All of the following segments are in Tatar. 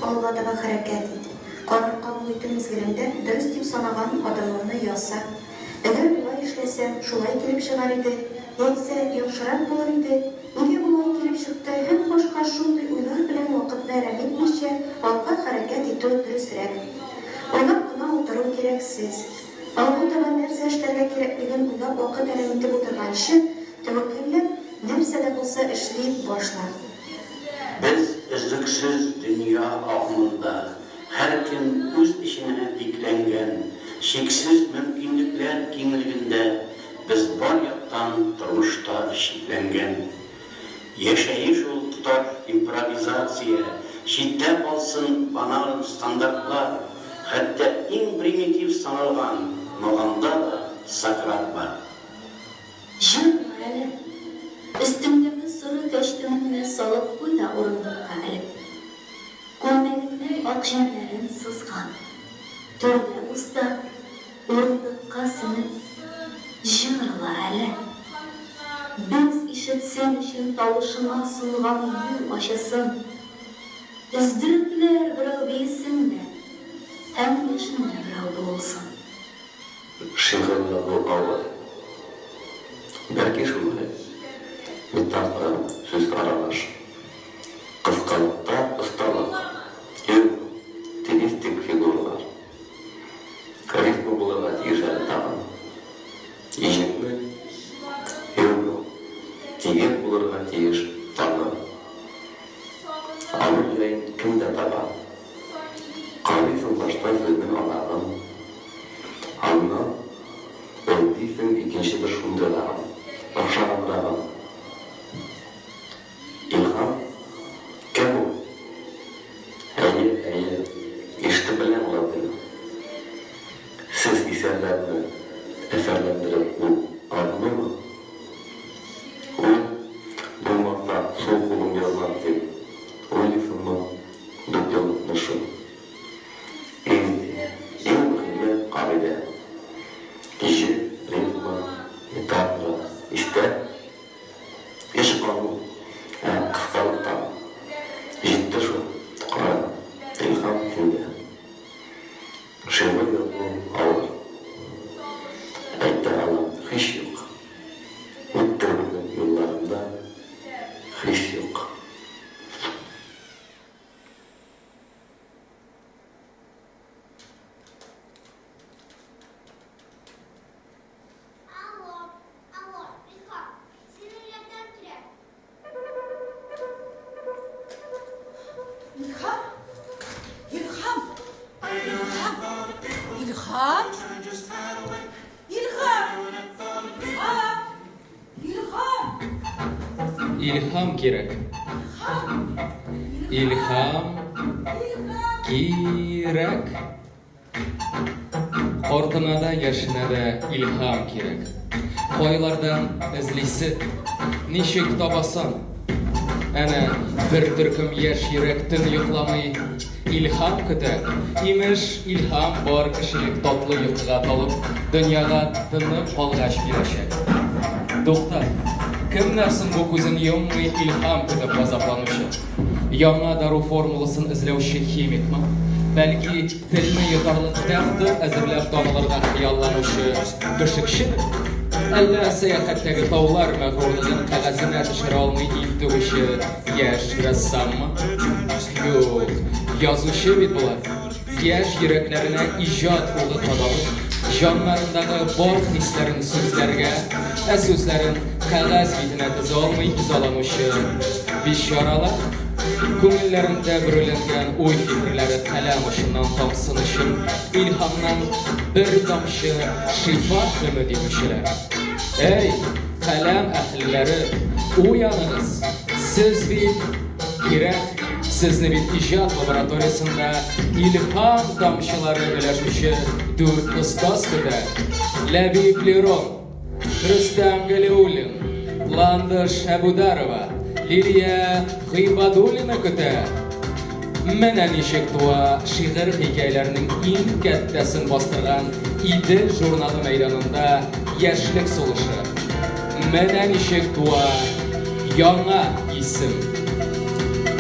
алга таба хәрәкәт ит. Карар кабул итү мизгелендә дөрес дип санаган адымыңны яса. Әгәр болай эшләсәң, шулай килеп чыгар иде, яисә яхшырак булыр иде. Нигә болай килеп чыкты? Һәм башка шундый уйлар белән вакытны әрәм итмичә, алга хәрәкәт итү дөресрәк. Уйлап кына утыру кирәксез. Алга таба нәрсә эшләргә кирәклеген уйлап вакыт әрәм итеп утырганчы, тәвәккәлләп нәрсә дә булса эшли башла. Biz üzlüksüz dünya ağımında her kim öz işine diklengen, şeksiz mümkünlükler kengliginde biz var yaktan turmuşta şeklengen. Yaşayış ol tutar improvizatsiya, şiddet olsun banal standartlar, hatta en primitif sanılgan noğanda da sakrat var. Jürmeli, üstümdeki soru köşkümünü salıp buyda orunlukka elip. Gömleğimden akşamların sızgan, törde usta orunlukka sınıp, jürla eli. Biz işitsen için tavuşuna sılgan yü aşasın. Üzdürükler birau bilsin de, hem yaşında birau olsun. Şiirinde bu ağır. Belki şöyle, metafora söz aralar. Kıskalıkta ıstalık, stilistik figurlar. Karizma bulana tijel tağın. Ежетме, евро, тиген булырға тиеш таңы. Алыр ерейін кімді таба. Қалайсың башта сөздің алағын. Алына, өндейсің екінші бір шундырағын, ұқшағындырағын. İlham, кем ол? Әйе, ешті білен олардың. Siz eserlerini eserlendirip bu adını mı? O, bulmakta sol kolum yazılan değil. Oylisın mı? Dükkanlıkmışım. En mühimi kaide. Kişi, ritmi, metafora, ister. Eş kamu, kısalıktan. Ciddi şu, Kur'an, ilham kimde. Şevme yolunu alır. Ayette alan hiç yok. Muhtemelen yollarında hiç yok. Алло, İlham, senin yerden kirek. İlham! İlham! İlham! İlham gerek. İlham gerek. Ortamada yaşınada ilham gerek. Koylardan izlisi, nişik tabasan. Ana bir türküm yaş yürektin yıklamay. İlham küte. İmiş ilham var kişilik tatlı yıkığa talıp, dünyaga tınıp kalgaç birleşek. Doktor, kimlersin bu kuzun yommy ilham kütüp gazaplanışı? Яңа дару формуласын эзләүче химикмы? Бәлки, телме йотарлык тәмді әзерләп танылырга хыялланучы бишекчедер? Әллә сәяхәттәге таулар мәгърурлыгын кәгазенә төшерә алмый илтүче яшь рәссаммы? Юк, язучы бит булар. Яшь йөрәкләренә иҗат улы кадалып, җаннарындагы бар хисләрен сүзләргә, сүзләрен кәгазь битенә тезә алмый изаланучы бичаралар. Күңелләрендә бөрелгән уй фикерләре каләм ұшынан тамсын өчен илһамнан бер тамчы шифа өмет итүчеләр. Эй, каләм әһелләре, уяныгыз. Сез бит кирәк, сезне бит иҗат лабораториясында илһам тамчылары беләшүче дүрт остаз көтә. Ләбиб Лерон, Рөстәм Галиуллин, Ландыш Әбударова, Лилия Гыйбадуллина көтә. Менә ничек туа шигырь хикәяләренең иң кәттәсен бастырган Идел журналы мәйданында яшьлек сулышы. Менә ничек туа яңа исем.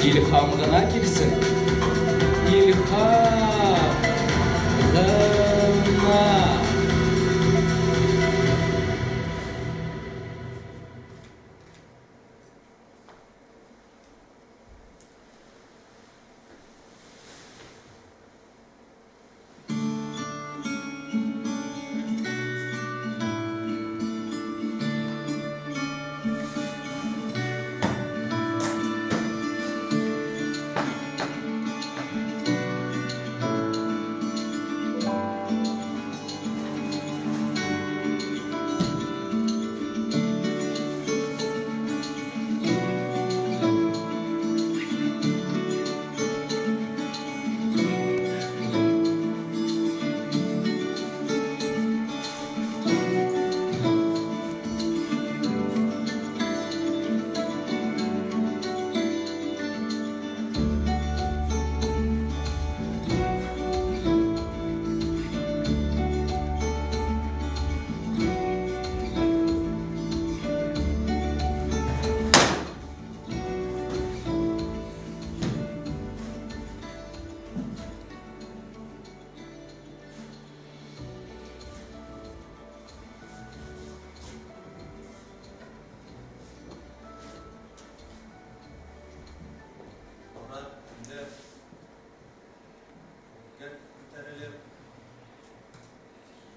Илһам гына килсен. İlham Gına.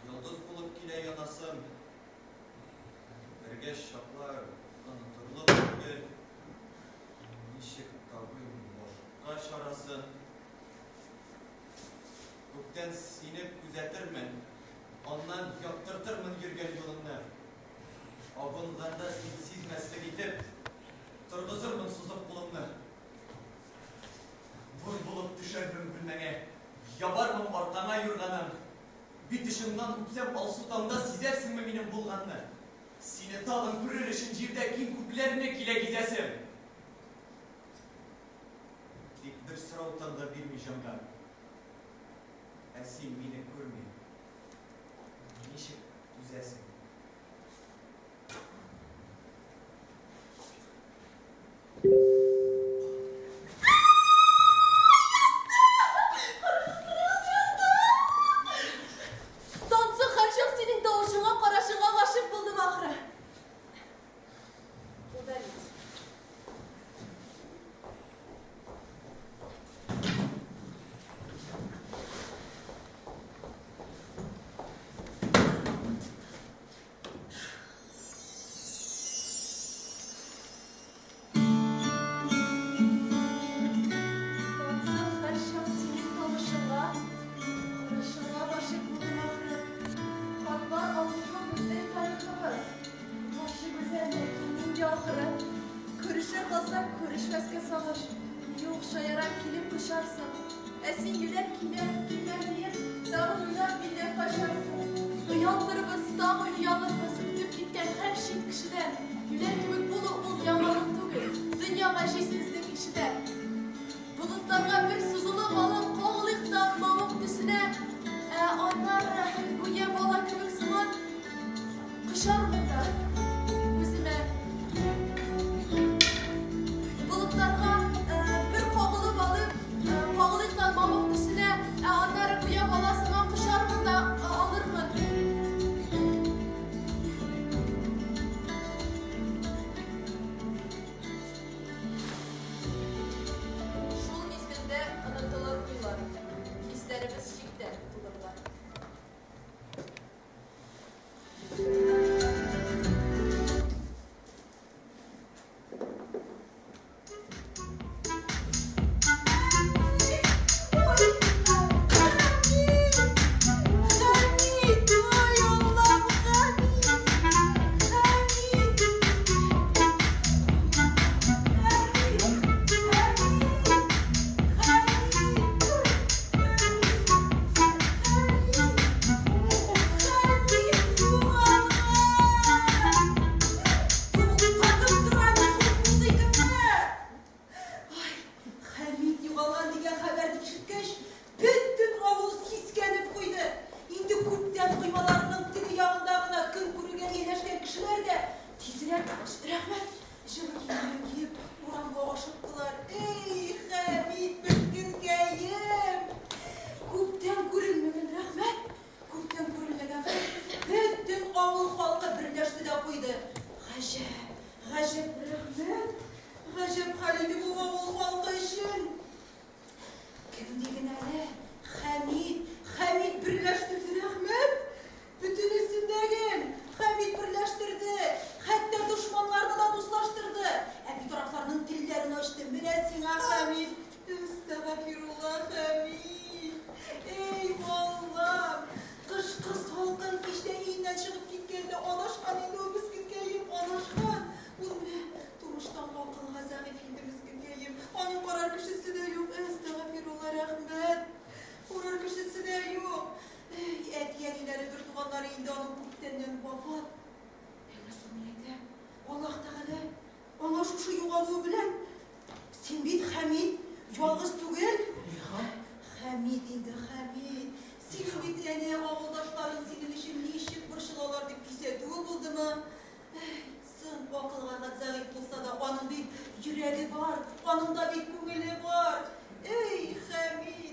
Yıldız bulup kile yanasın. Ergeç şaplar, tanıtırlık gibi. Nişik tabim boşka şarasın. Gökten sinip güzetirmin. Ondan yaptırtırmın yürgen yolunu. Abunlarda sinsiz meslek itip, tırgızırmın sızıp bulunmu. Vur bulup düşermün gülmene. Yabarmın ortama yurdanım. Bir dışımdan utsam al sultanda sizersin mi benim bulganını? Sineti alın kürür işin cirde kim kuplerine kile gizesim. Dik bir sıra utanda bilmeyeceğim ben. Esin beni görmeyin. Nişik güzelsin. Körüşmezke savaş, yokşayarak kilip kuşarsın. Esin güler kimler diye, dağınlar bile kaçarsın. Uyandırımız, dağ rüyalarımız, ötüp gitken her şey kişiden. Güler gibi bul yamanlık tügül, dünya majisizlik işide. Bulutlarga bir suzuluk alın, koğuliktan mamuk düsüne. Onlar bu ye bala kümük sıvan, kışar mıdır? Rahmet, şimdi giyip, uğran boğuşuptular. Ey Hamid, büskün geyip. Ғажап рахмет. Ғажап халиді бұға болғанға үшін. Кім деген әлі? Хамид бірләштірді рахмет. Bütün üstündegen Hamid birleştirdi. Hatta düşmanlarını da dostlaştırdı. Bir taraflarının dillerini açtı. Münesin Hamid. Estağfirullah Hamid. Eyvallah. Kışkı salkın işte iğne çıkıp gitkenде Onaşkan indi o biskütkeyim. Onaşkan. Bunu bile duruştan bakılға zahif indi biskütkeyim. Onun karar kişisi de yok. Estağfirullah rahmet. Karar kişisi de yok. Yenileri durduğanları indi onun kurttenden vafat. Nasıl niyete? Allah Teala ona şu yuvalığı bilen sen bit Hamid yalğız tügel. Hamid indi Hamid. Senin bit ene ağıldaşların senin işin ne işin bırşılalar deyip küsetüğü buldu mu? Sen akılға zayıf bulsa da onun bir yüreği var. Onun da bir kümeli var. Ey Hamid.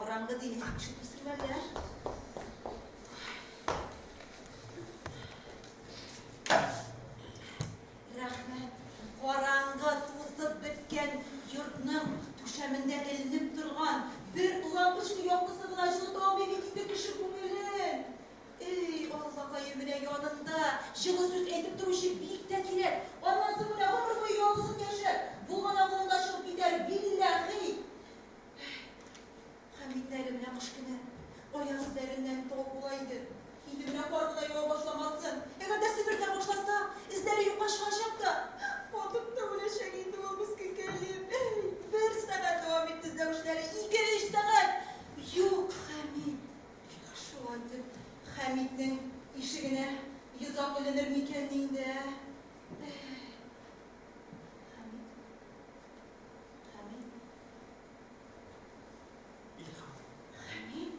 Orangı değil, şu pısırlarlar. Rahmet, orangı tuzlup bitken yurtның tuşamından elinip durgan bir ulanmışlı yoklusu bulaşılı doğum evinde kişi kumulun. Ey Allah'a yemine yanında жылы söz edip duruşu birlikte kirer. Ondan sonra ömür boyu yolsuz yaşar. Bulman avlunda çıkıp gider billahi. Hamidlerimle kışkını, o yazılarından doğulaydı. İndimine korkuna yola başlamasın. Eğer de sinirden başlasa, izleri yok başlayacak da. Otup da öyle şey indi olmuş ki geleyim. Bir saat devam etti izlemişleri, 2-3 saat. Yok Hamid. Şu anda Hamid'in işine yüz akıllanır mı kendinde? Hamid! Hamid! Hamid!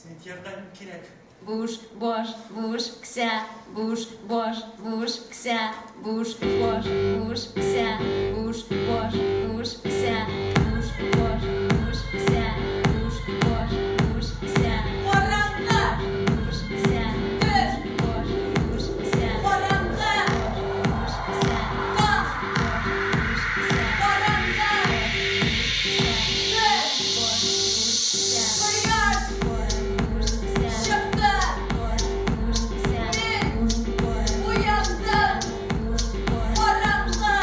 Seni yerden kirek. Буш, бош, буш, кся, буш, бош, буш, кся, буш, бош, буш, кся, буш, бош, буш, кся, буш, бош, буш, кся, буш, бош, буш, кся. Караңғы! Буш, кся, Түр! бош, буш, кся, Караңғы! буш, кся, Қа! буш, кся, Караңғы! Түр! бош, буш, кся, Кояш! бош, буш, кся, Шықты! бош, буш, кся, буш, бош, Уяндым! буш, бош, Караңғы!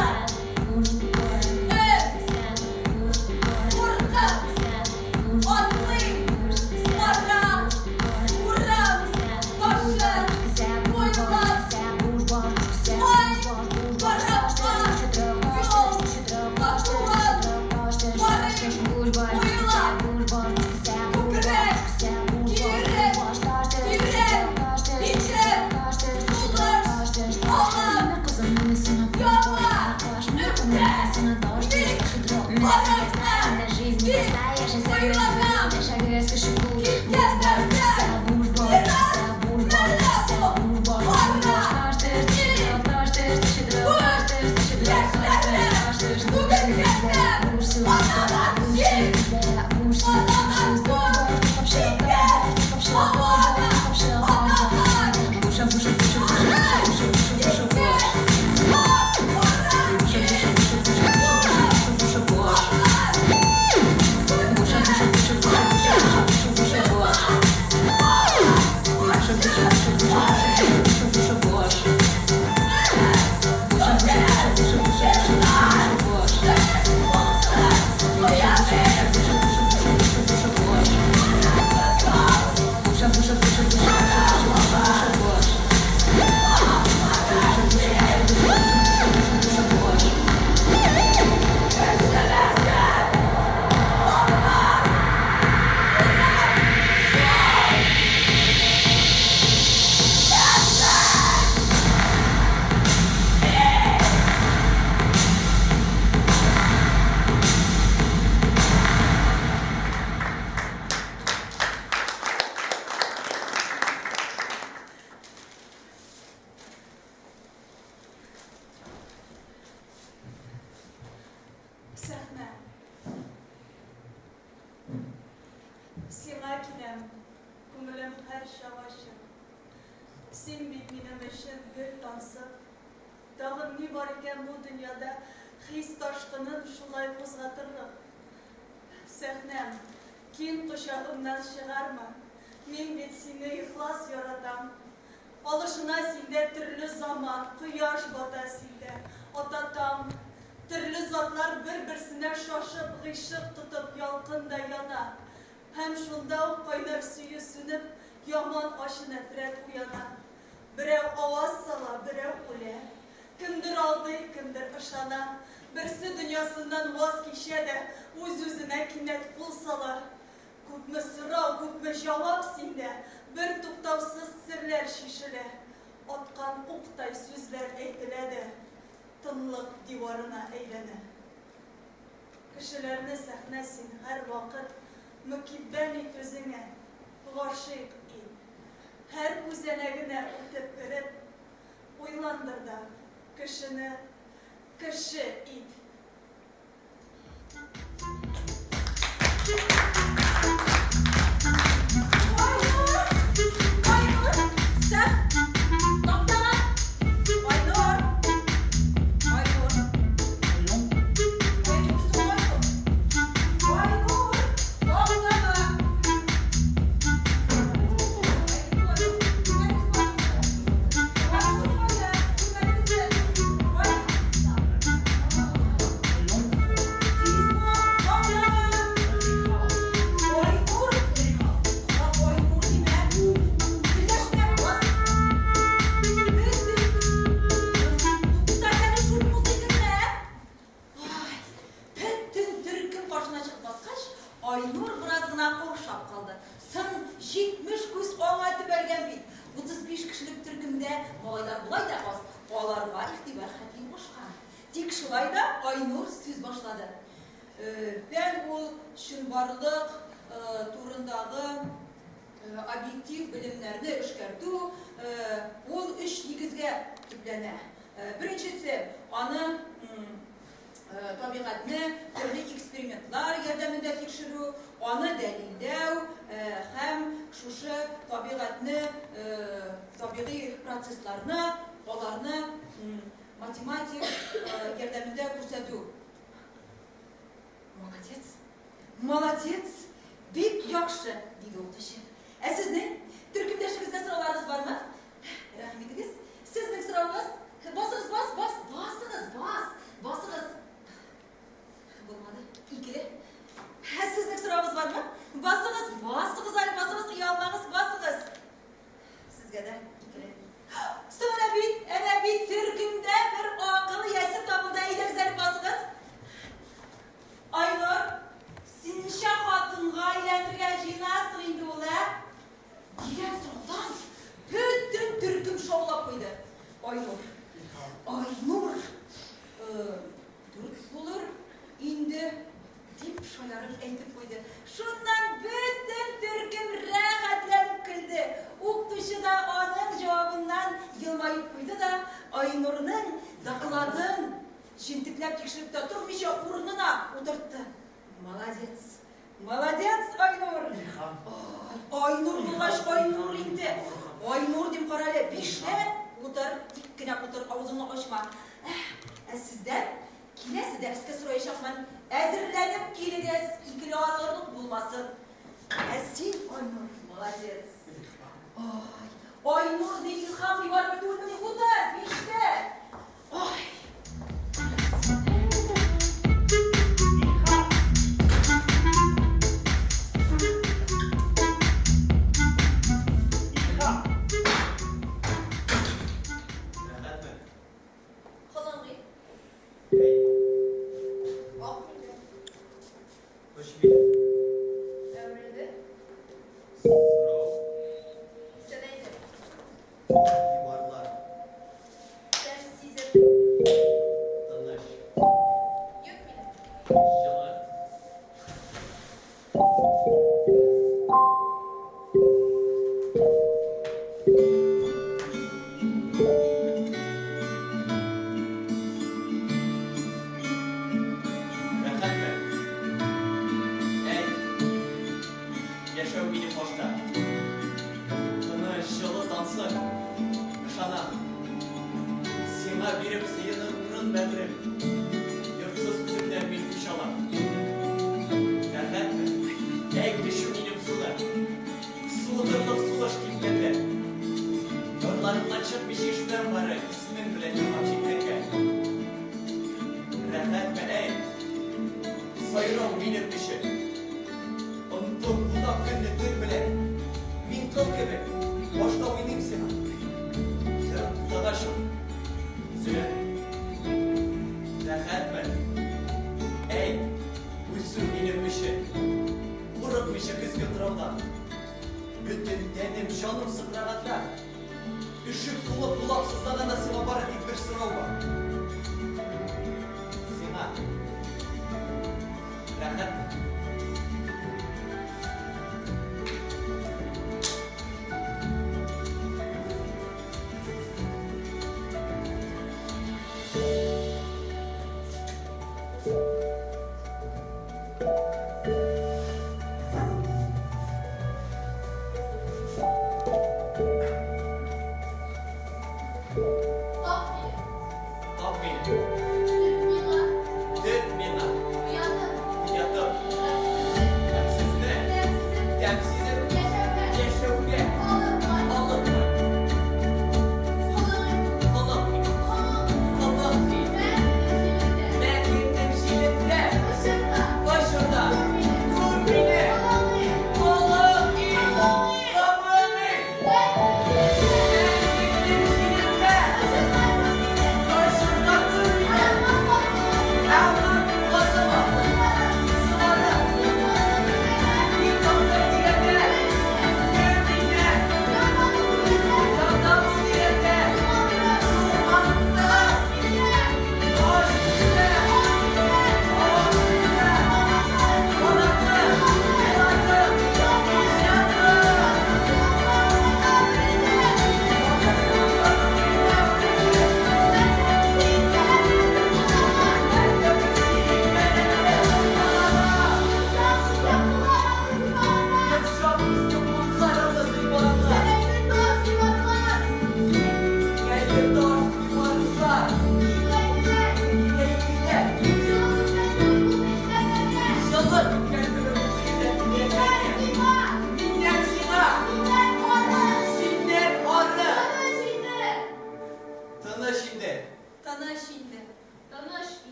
буш, бош, Түр! кся, буш, бош, Қорқып! кся, буш, Атлыйм! буш, кся, Қара! Урым! Башым! Ойлап! Ой! Қараққа! Йол! Батуым! Барым! Ойлап! Көкірек! Киірім! Үйрем! Ичім! Сулыш! Алым! Яма! Нүкте! Бик! Қараққа! Бик! Ойламам! Киткендерді! Ирам! Нәләпу! Қара! Киім! Күш! Яшьләрді! Бүгін кеттім! Анама! Киім! Анама! Күш! Киткем! Havada! Anadan! Сәхнә. Сиңа киләм, күңелем һәр шавашым. Син бит минем өчен гөл тансык. Тагын ни бар икән бу дөньяда хис ташкынын шулай кузгатырлык. Сәхнәм, киң кочагымнан чыгарма. Мин бит сине ихлас яратам. Алышына синдә төрле заман, кояш бата синдә, ататам. Төрле затлар бер-берсенә шашып, гыйшык тотып ялкында яна. Һәм шунда ук кайнар сөю сүнеп, яман ачы нәфрәт уяна. Берәү аваз сала, берәү үлә. Кемдер алдый, кемдер ышана. Берсе дөньясыннан ваз кичә дә, үз-үзенә кинәт кул сала. Күпме сорау, күпме җавап синдә, бер туктаусыз серләр шишелә. Аткан уктай сүзләр әйтелә дә, тынлык диварына әйләнә. Кешеләрне сәхнә син һәр вакыт мөкиббән ит үзеңә, гашыйк ит. Һәр күзәнәгенә үтеп кереп, уйландыр да кешене кеше ит. Айнур biraz гына коршап калды. Сын 70 күз аңайтып бергән бит. 35 кешелек төркемдә малайлар булай да аз. Аларга игътибар хәким кушкан. Тик шулай да Айнур сүз башлады. Ben ул чынбарлык турындагы объектив bilimlerini эшкәртү ул үч нигезгә төпләнә. Беренчесе, аны табигатьне төрле экспериментлар ярдәмендә тикшерү, аны дәлилләү һәм шушы табигатьне, табигый процессларны, аларны математик ярдәмендә күрсәтү. Молодец. Молодец. Бик яхшы, диде укытучы. Сезнең төркемдәшегезгә сорауларыгыз бармы? Рәхмәт итегез. Сезнең сорауыгыз? Басыгыз, басыгыз. Булмады. Икеле. Сезнең сорауыгыз бармы? Басыгыз, әле басыгыз, уялмагыз, басыгыз. Сезгә дә икеле. Sonra әнә бит төркемдә бер акыл ясы табылды, әйдәгез әле басыгыз. Айнур, син ничә хатынга әйләнергә җыенасың инде ул, дигән сораудан бөтен төркем шаулап куйды. Айнур, дүрт булыр инде дип шаярып әйтеп куйды. Шуннан бөтен төркем рәхәтләнеп көлде. Укытучы да аның җавабыннан елмаеп куйды да Айнурның докладын җентекләп тикшереп тә тормыйча урынына утыртты. Молодец, Айнур. Айнур булгач, Айнур инде. Айнур дип карале, 5тә утыр, тик кенә утыр, авызыңны ачма. Сездән киләсе дәрескә сораячакмын. Әзерләнеп килегез, икеле атлык булмасын. Син, Айнур, молодец. Айнур дип илһам югарып түгелме, утыр, 5тә.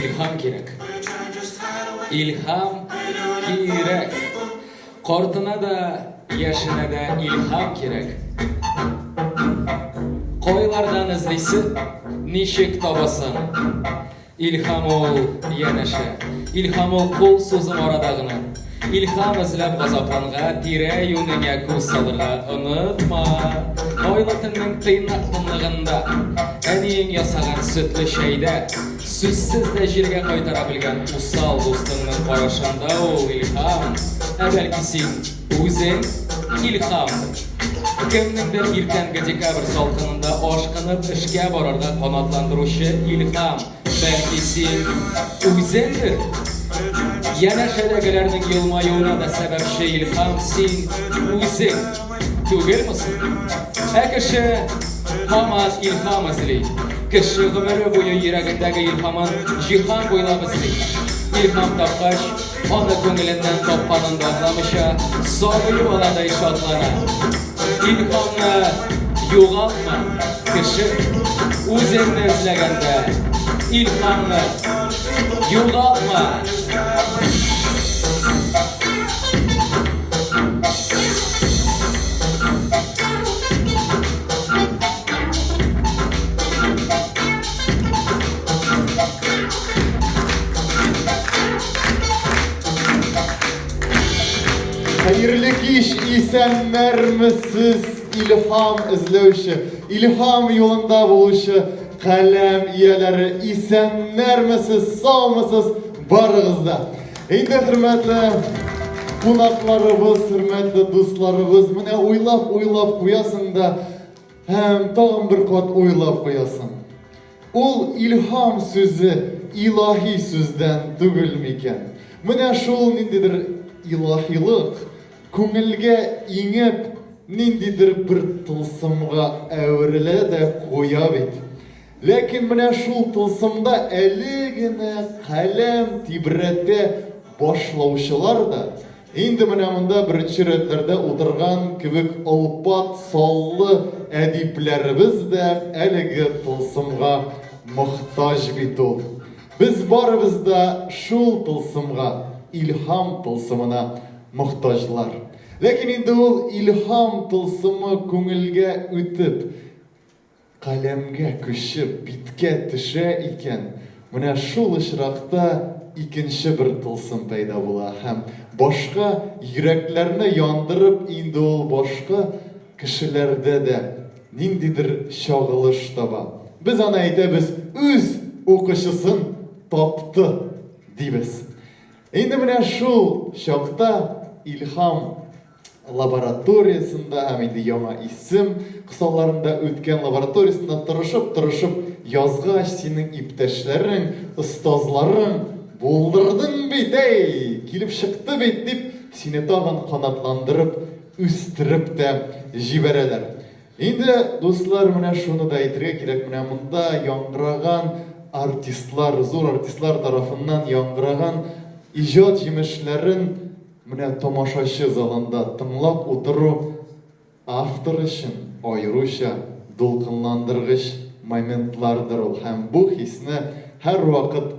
ilham керек. İlham керек. Qorduna da, yaşına da ilham керек. Qoylardan izlisi, nişik tabasan. İlham ol yanışı. İlham ol qol sözüm aradağını. İlham izlab gazaplanğa, tire yönüne көз салырға unutma. Oylatının tıynaklılığında, әнең ясаған sütlü şeyde, süzsіз de жерге қайтара білген усал достыңның қарашында ол ilham. Бәлки сен өзің ilhamдың. Кімніңдір ертеңгі декабрь салқынында ашқынып ішке барарға қанатландырушы ilham. Бәлки сен өзіңдір. Янәшәдәгеләрнең елмаюына да сәбәпче ilham син үзең түгел мисың? Кеше һаман ilham эзли. Кеше гомере буе йөрәгендәге ilhamын җиһан буйлап эзли. Ilham тапкач, аны күңеленнән тапканын да аңламыйча, сабый баладай шатлана. Ilhamны югалтма. Кеше үзеңне эзләгәндә ilhamны югалтма. Hayırlı kış, isenlermisiz ilham izleyişi, ilham yolunda buluşu, kalem iyeleri isenlermisiz, sağ mısız barığızda. Endi hürmetli konaklarımız, hürmetli dostlarımız, mine oylap koyasın da, hem tağın bir kat oylap koyasın. Ol ilham sözü ilahi sözden tügülmeyken. Mine şol nindidir ilahilik, көңілге еңіп, нендейдір бір тылсымға әуірілі де қоя бет. Ләкин міне шул тылсымда әлігіне қалам тибіретті башлаушылар да, енді міне мұнда бірінші рәтлерде отырған кебек ұлпат саллы әдипләрібіз де әлігі тылсымға мұқтаж бет ол. Біз барыбыз да шул тылсымға, ilham tılsımına muhtaçlar. Lakin indi ol ilham tılsımı көңілге өтіп, қаламға күшіп, битке тіше икен, міне шул ышрақта икенші бір тылсым пайда була. Һәм башқа йөрәкләрне яндырып, инде ул башқа кешеләрдә дә ниндидер чагылыш таба. Без аны әйтәбез, үз укучысын тапты дибез. Енді міне шул шақта ilham лабораториясында, һәм инде яңа исем кысаларында өткен лабораториясында тырышып язгач синең иптәшләрең, остазларың булдырдың бит, килеп чыкты бит дип, сине тагын канатландырып, үстереп тә җибәрәләр. Инде дуслар, менә шуны да әйтергә кирәк, менә монда яңгыраган артистлар, зур артистлар тарафыннан яңгыраган ижад җимешләрен менә тамашачы залында тыңлап утыру автор өчен аеруча дулкынландыргыч моментлардыр ул. Һәм бу хисне һәр вакыт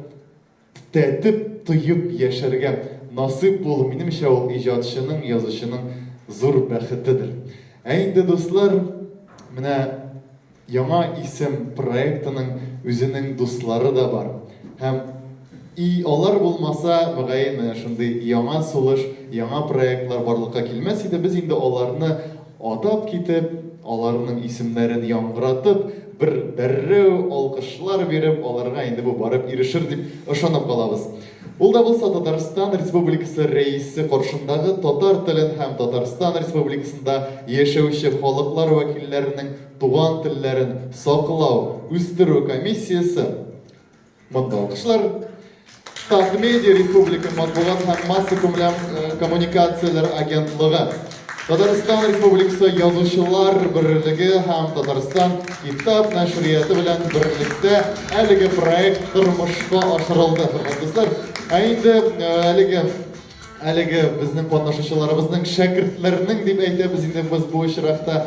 тәтеп, тоеп яшәргә насыйп булу, минемчә, ул иҗатчының, язучының зур бәхетедер. Инде дуслар, менә яңа исем проектының үзенең дуслары да бар. Һәм алар булмаса, мөгаен менә шундый яңа сулыш, яңа проектлар барлыкка килмәс иде. Без инде аларны атап китеп, аларның исемнәрен яңгыратып, бер дәррәү алкышлар биреп, аларга инде бу барып ирешер дип ышанып калабыз. Ул да булса Татарстан Республикасы рәисе каршындагы татар телен һәм Татарстан Республикасында яшәүче халыклар вәкилләренең туган телләрен саклау, үстерү комиссиясе. Монда алкышлар. Медиа Республика матбугат һәм масса коммуникацияләр агентлыгы, Татарстан Республикасы язучылар берлеге һәм Татарстан китап нәшрияты белән берлектә әлеге проект тормышка ашырылды. Хөрмәтле, инде әлеге безнең катнашучыларыбызның шәкертләрнең дип әйтәбез инде без бу очракта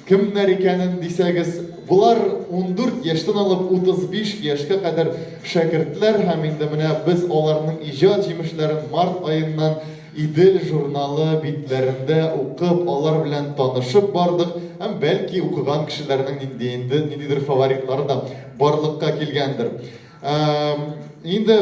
кемнәр икәнен дисәгез, Булар 14 яшьтән алып 35 яшькә кадәр шәкертләр һәм инде менә без аларның иҗат җимешләрен март аеннан Идел журналы битләрендә укып, алар белән танышып бардык һәм бәлки укыган кешеләрнең ниндидер фаворитлары да барлыкка килгәндер. Инде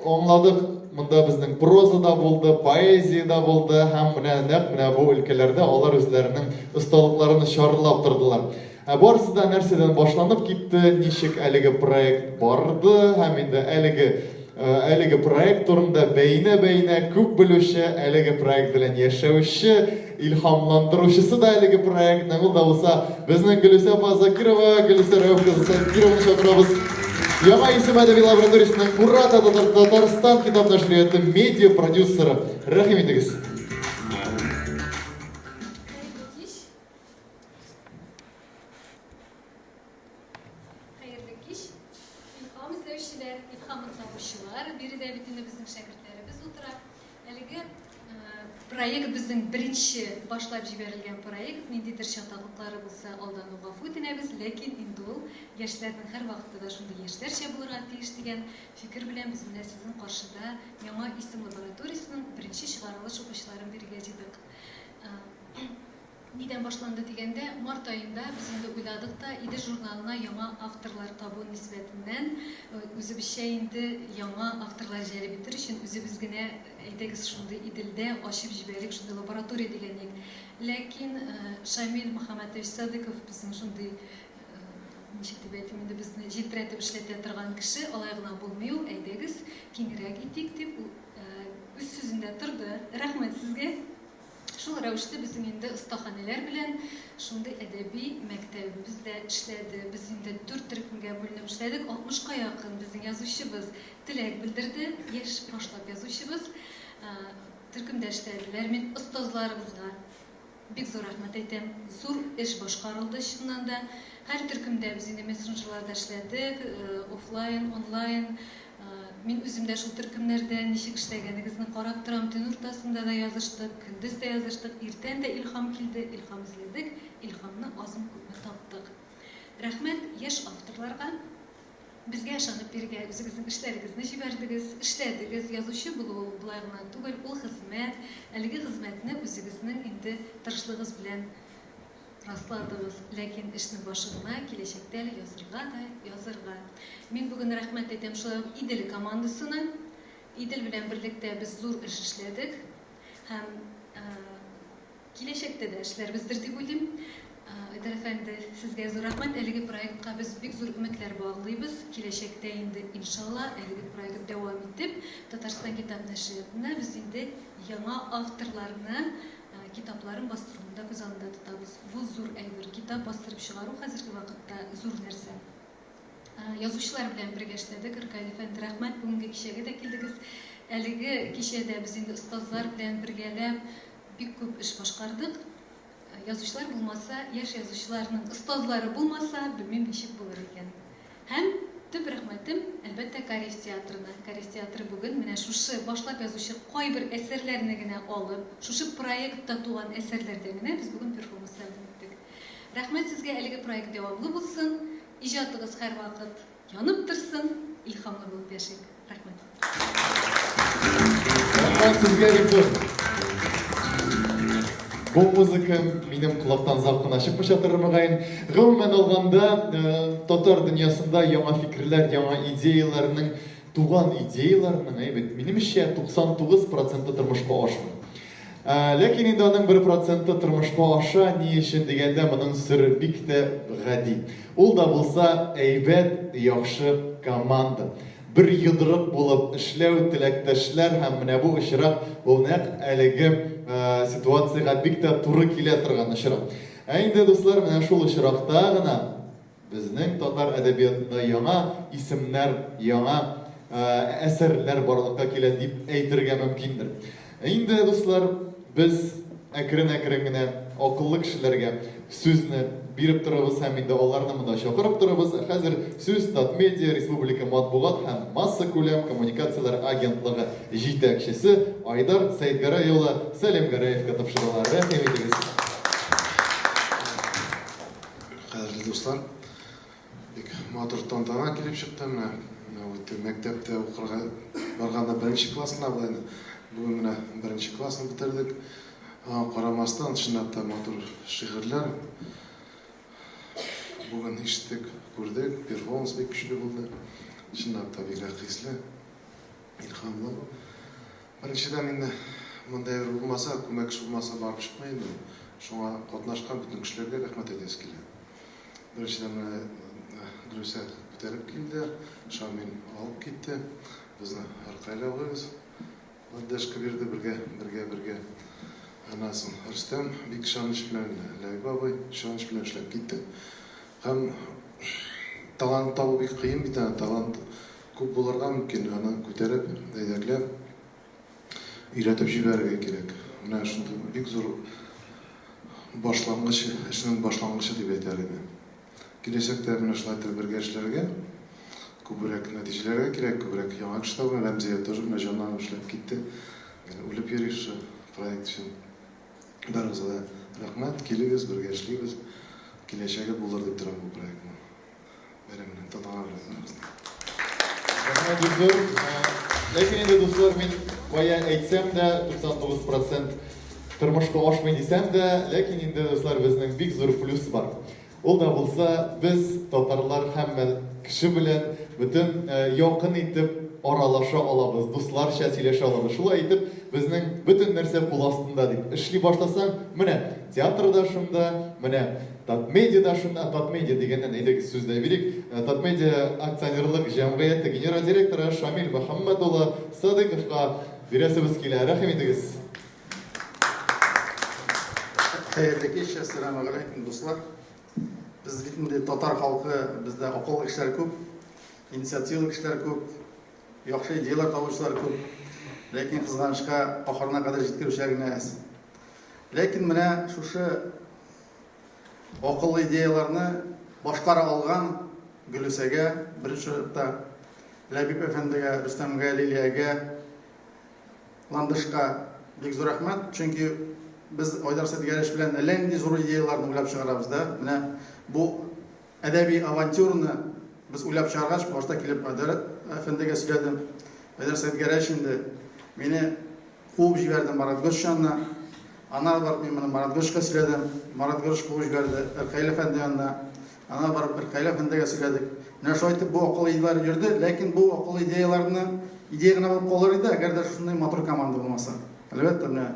аңладык, монда безнең проза да булды, поэзия да булды һәм менә бу өлкәләрдә алар үзләренең осталыкларын чарлап тордылар. Барысы да нәрсәдән башланып китте, ничек әлеге проект барды һәм инде әлеге проект турында бәйнә күп белүче, әлеге проект белән яшәүче, илһамландыручысы да әлеге проектның, ул да булса безнең Гөлүсә апа Закирова, Гөлүсә Рәүф кызы Закированы чакырабыз. Яңа исем әдәби лабораториясының Урра Татарстан китап нәшрияты медиа продюсеры. Рәхим итегез. Проект безнең беренче башлап җибәрелгән проект, ниндидер чатаклыклары булса алдан гафу үтенәбез, ләкин инде ул яшьләрнең һәр вакытта да шундый яшьләрчә булырга тиеш дигән фикер белән без менә сезнең каршыда яңа исем лабораториясының беренче чыгарылыш укучыларын биргә җыйдык. Нидән башланды дигәндә, март аенда без инде уйладык та Идел журналына яңа авторлар табу нисбәтеннән үзебезчә инде яңа авторлар җәлеп итер өчен үзебез генә әйтегез шундый Иделдә ачып җибәрик шундый лаборатория дигәнек. Ләкин Шамил Мөхәммәтович Садыков безнең шундый ничек дип әйтим инде безне җилтерәтеп эшләтә торган кеше, алай гына булмый ул, әйдәгез киңрәк итик дип үз сүзендә торды. Рәхмәт сезгә. Шул рәвештә безнең инде остаханәләр белән шундый әдәби мәктәбебездә эшләде. Без инде 4 төркемгә бүленеп эшләдек. 60-ка якын безнең язучыбыз теләк белдерде. Яшь башлап язучыбыз төркемдә эшләделәр. Мин остазларыбызга бик зур рәхмәт әйтәм. Зур эш башкарылды чыннан да. Һәр төркемдә без инде мессенджерларда эшләдек, офлайн, онлайн. Мин үземдә шул төркемнәрдә ничек эшләгәнегезне карап торам. Төн уртасында да языштык, көндез дә языштык, иртән дә илһам килде, илһам эзләдек, илһамны азмы күпме таптык. Рәхмәт яшь авторларга. Безгә ышанып биргә, үзегезнең эшләрегезне җибәрдегез, эшләдегез, язучы булу булай гына түгел, ул хезмәт, әлеге хезмәтне үзегезнең инде тырышлыгыз белән расладыгыз, ләкин эшнең башына киләчәктә язырга. Мин бүген рәхмәт әйтәм шулай Идел командасына. Идел белән берлектә без зур эш эшләдек һәм киләчәктә дә эшләрбездер дип уйлыйм. Айдар әфәнде, сезгә зур рәхмәт. Әлеге проектка без бик зур өметләр баглыйбыз. Киләчәктә инде иншалла әлеге проект дәвам итеп, Татарстан китап нәшриятына без инде яңа авторларны китапларын бастыруында күз алдында тотабыз. Бу зур әйбер. Китап бастырып чыгару хәзерге вакытта зур нәрсә. Язучылар белән бергә эшләдек. Рәкәй әфәнде, рәхмәт, бүгенге кичәгә дә килдегез. Әлеге кичәдә без инде остазлар белән бергәләп бик күп эш башкардык. Язучылар булмаса, яшь язучыларның остазлары булмаса, белмим ничек булыр икән. Һәм төп рәхмәтем әлбәттә Карев театрына. Карев театры бүген менә шушы башлап язучы кайбер әсәрләрне генә алып, шушы проектта туган әсәрләрдә генә без бүген перформанслар иттек. Рәхмәт сезгә, әлеге проект дәвамлы булсын, иҗатыгыз һәр вакыт янып торсын, илһамлы булып яшик. Рәхмәт. Рәхмәт сезгә, Виктор. Бу музыка минем колактан завкына чыкмыйча тормаган. Гомумән алганда, татар дөньясында яңа фикерләр, яңа идеяларның, туган идеяларның, әйбәт, минемчә 99% тормышка ашмый. Ләкин инде аның 1% тормышка аша, ни өчен дигәндә, моның сыры бик тә гади. Ул да булса әйбәт, яхшы команда. Бер йодрык булып эшләү, теләктәшләр һәм менә бу очрак ул нәкъ әлеге ситуациягә бик тә туры килә торган очрак. Инде дуслар, менә шул очракта гына безнең татар әдәбиятында яңа исемнәр, яңа әсәрләр барлыкка килә дип әйтергә мөмкиндер. Инде дуслар, без әкрен-әкрен генә акыллы кешеләргә сүзне биреп торабыз һәм инде аларны монда чакырып торабыз. Хәзер сүз Татмедиа Республика матбугат һәм масса күләм коммуникацияләр агентлыгы җитәкчесе Айдар Сәйдгәрәй улы Сәлим Гәрәевкә тапшырылар. Рәхим итегез. Кадерле дуслар, матур тантана килеп чыкты менә. Мәктәптә укырга барганда 1-нче классына булды. Бүген менә 1-нче классны бетердек. Карамастан чынлап та матур шигырьләр. Бүген ишеттек, күрдек, перформанс бик көчле булды. Чынлап та бик хисле, илһамлы. Беренчедән инде мондай булмаса, күмәкче булмаса барып чыкмый инде. Шуңа катнашкан бүтән кешеләргә рәхмәт әйтәс килә. Беренчедән Гөлүсә күтәреп килде, Шамил алып китте. Безне аркайлабыз. Адашка бирде бергә. Анасын Рөстәм бик шаныч белән Ләйб абый шаныч белән эшләп китте. Һәм талант табу бик кыен бит, талант күп булырга мөмкин, аны күтәреп, әйдәкләп өйрәтеп җибәрергә кирәк. Менә шундый бик зур башлангыч, эшнең башлангычы дип әйтәр идем. Киләчәктә менә шулай бергә эшләргә, күбрәк нәтиҗәләргә кирәк, күбрәк яңа кешеләр белән Рәмзия тоже менә җанланып эшләп китте. Үлеп йөриш проект өчен. Барыгызга рәхмәт, килегез, бергә эшлибез. Киләчәге булыр дип торам бу проектны. Бәйрәмнән татарlar. Рәхмәт зур. Ләкин инде дуслар, мин кая әйтсәм дә 99% тормышка ашмый дисәм дә, ләкин инде дуслар безнең бик зур плюс бар. Ул да булса, без татарлар һәммә кеше белән бөтен якын итеп аралаша алабыз, дусларча сөйләшә алабыз. Шулай итеп, безнең бөтен нәрсә кул астында дип эшли башласаң, менә театрда шунда, менә Татмедиада шунда, Татмедиа дигәннән әйдәгез сүз дә бирик. Татмедиа акционерлык җәмгыяте генераль директоры Шамил Мөхәммәд улы Садыйковка бирәсебез килә. Рәхим итегез. Хәерле кич, ассаламу алейкум дуслар. Biz бит татар халкы, бездә акыл кешеләр күп, инициативлы кешеләр күп, яхшы идеялар табучылар күп. Ләкин кызганычка ахырына кадәр җиткерүчеләр генә аз. Ләкин менә шушы акыл идеяларны башкара алган Гөлүсәгә, беренче чиратта Ләбиб әфәндегә, Рөстәмгә, Лилиягә, Ландышка бик зур рәхмәт, чөнки biz Айдар Сәдгәрәш белән әллә нинди зур идеяларны уйлап чыгарабыз да. Менә бу әдәби авантюрны biz уйлап чыгаргач, башта килеп Айдар әфәндегә сөйләдем. Айдар Сәдгәрәш инде мине куып җибәрде Марат Гөлшанна. Ана барып мин моны Марат Гөлшкә сөйләдем. Марат Гөлш куып җибәрде Эркәйл әфәнде янына. Ана барып Эркәйл әфәндегә сөйләдек. Менә шулай итеп бу акыл идеялар йөрде, ләкин бу акыл идеяларны идея гына булып калыр иде, әгәр дә шундый матур команда булмаса. Әлбәттә, менә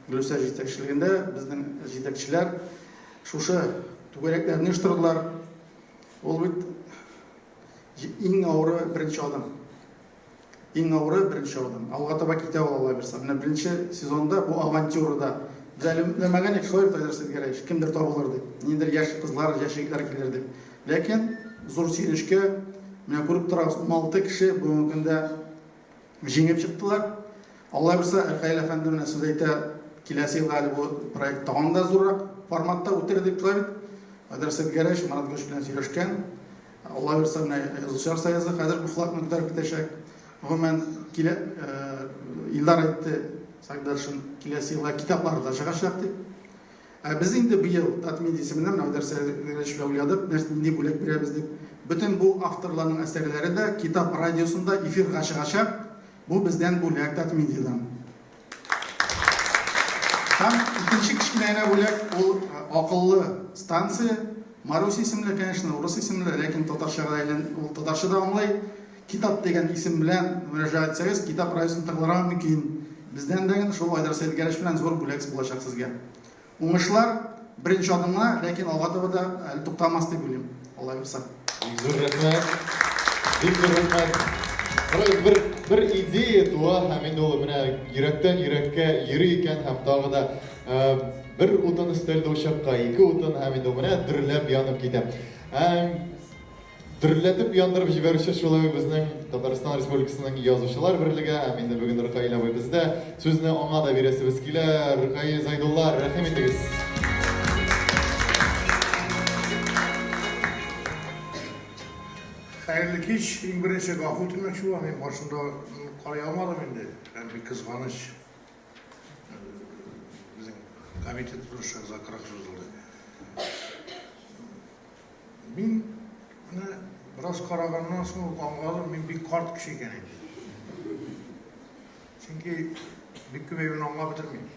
Гөлүсә җитәкчелегендә безнең җитәкчеләр шушы түгәрәкләрне оештырдылар. Ул бит иң авыры беренче адым. Иң авыры беренче адым. Алга таба китә алалар берсе. Менә беренче сезонда бу авантюрада зәлемләмәгән ик шулай тәҗрибәсе кирәк. Кемдер табылыр дип. Ниндер яшь кызлар, яшь егетләр килер дип. Ләкин зур сөенечкә менә күреп торабыз, 16 кеше бүгенге көндә җиңеп чыктылар. Алла берсе Эркәйл әфәнде менә сүз әйтә, киләсе елда бу проект тагын да зуррак форматта үтер дип тора бит. Айдар Сәдгәрәш Марат Гөлш белән сөйләшкән. Алла берсе менә язучылар союзы хәзер бу флагны күтәреп китәчәк. Гомумән килә Илдар әйтте, Сәгдәршин киләсе елда китапларда чыгачак дип. Biz инде быел Татмедиа исеменнән Айдар Сәдгәрәш белән уйлап, нинди бүләк бирәбез дип. Бөтен бу авторларның әсәрләре дә китап радиосында эфирга чыгачак. Бу бездән бүләк Татмедиадан. Һәм икенче кичкенә бүләк ул акыллы станция, Марусь исемле, конечно, урыс исемле, ләкин татарчага әйлән, ул татарча да аңлый. Китап дигән исем белән мөрәҗәгать итсәгез, китап радиосын тыңларга мөмкин. Бездән дә шул Айдар Сәдгәрәш белән зур бүләк булачак сезгә. Уңышлар беренче адымга, ләкин алга таба да әле туктамас дип уйлыйм. Алла бирсә. Зур рәхмәт. Бик зур рәхмәт. Бер идея туа һәм инде ул менә йөрәктән йөрәккә йөри икән һәм тагы да бер утын өстәлде учакка, ике утын һәм инде менә дөрләп янып китә. Дөрләтеп яндырып җибәрүче шулай безнең Татарстан Республикасының язучылар берлеге һәм инде бүген Рәкаил абый бездә. Сүзне аңа да бирәсебез килә. Рәкаил Зайдулла, рәхим итегез. Хәерле кич, иң беренче гафу үтенмәкче булам. Мин башында карый алмадым инде. Бик кызганыч. Безнең комитет турышы закрак сузылды. Мин Biraz karağandan sonra anladım, ben bir kart kişi ekenim. Çünkü bir kümeğini anla bitirmeyim.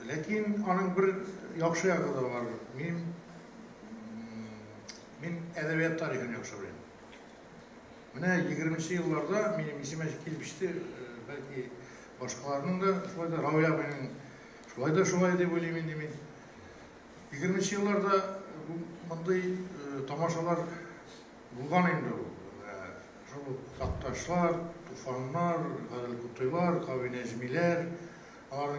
Lakin onun bir yaxşı yağı da var. Men edebiyat tarihini yaxşı bileyim. Mine 20'li yıllarda benim isime gelmişti. Belki başkalarının da şöyle de Raul abinin şöyle de böyle emin demin. 20'li yıllarda bunday tamaşalar bulgan indi. Şu Tattaşlar, Tufanlar, Adil Kutuylar, Kavi Necmiler, onların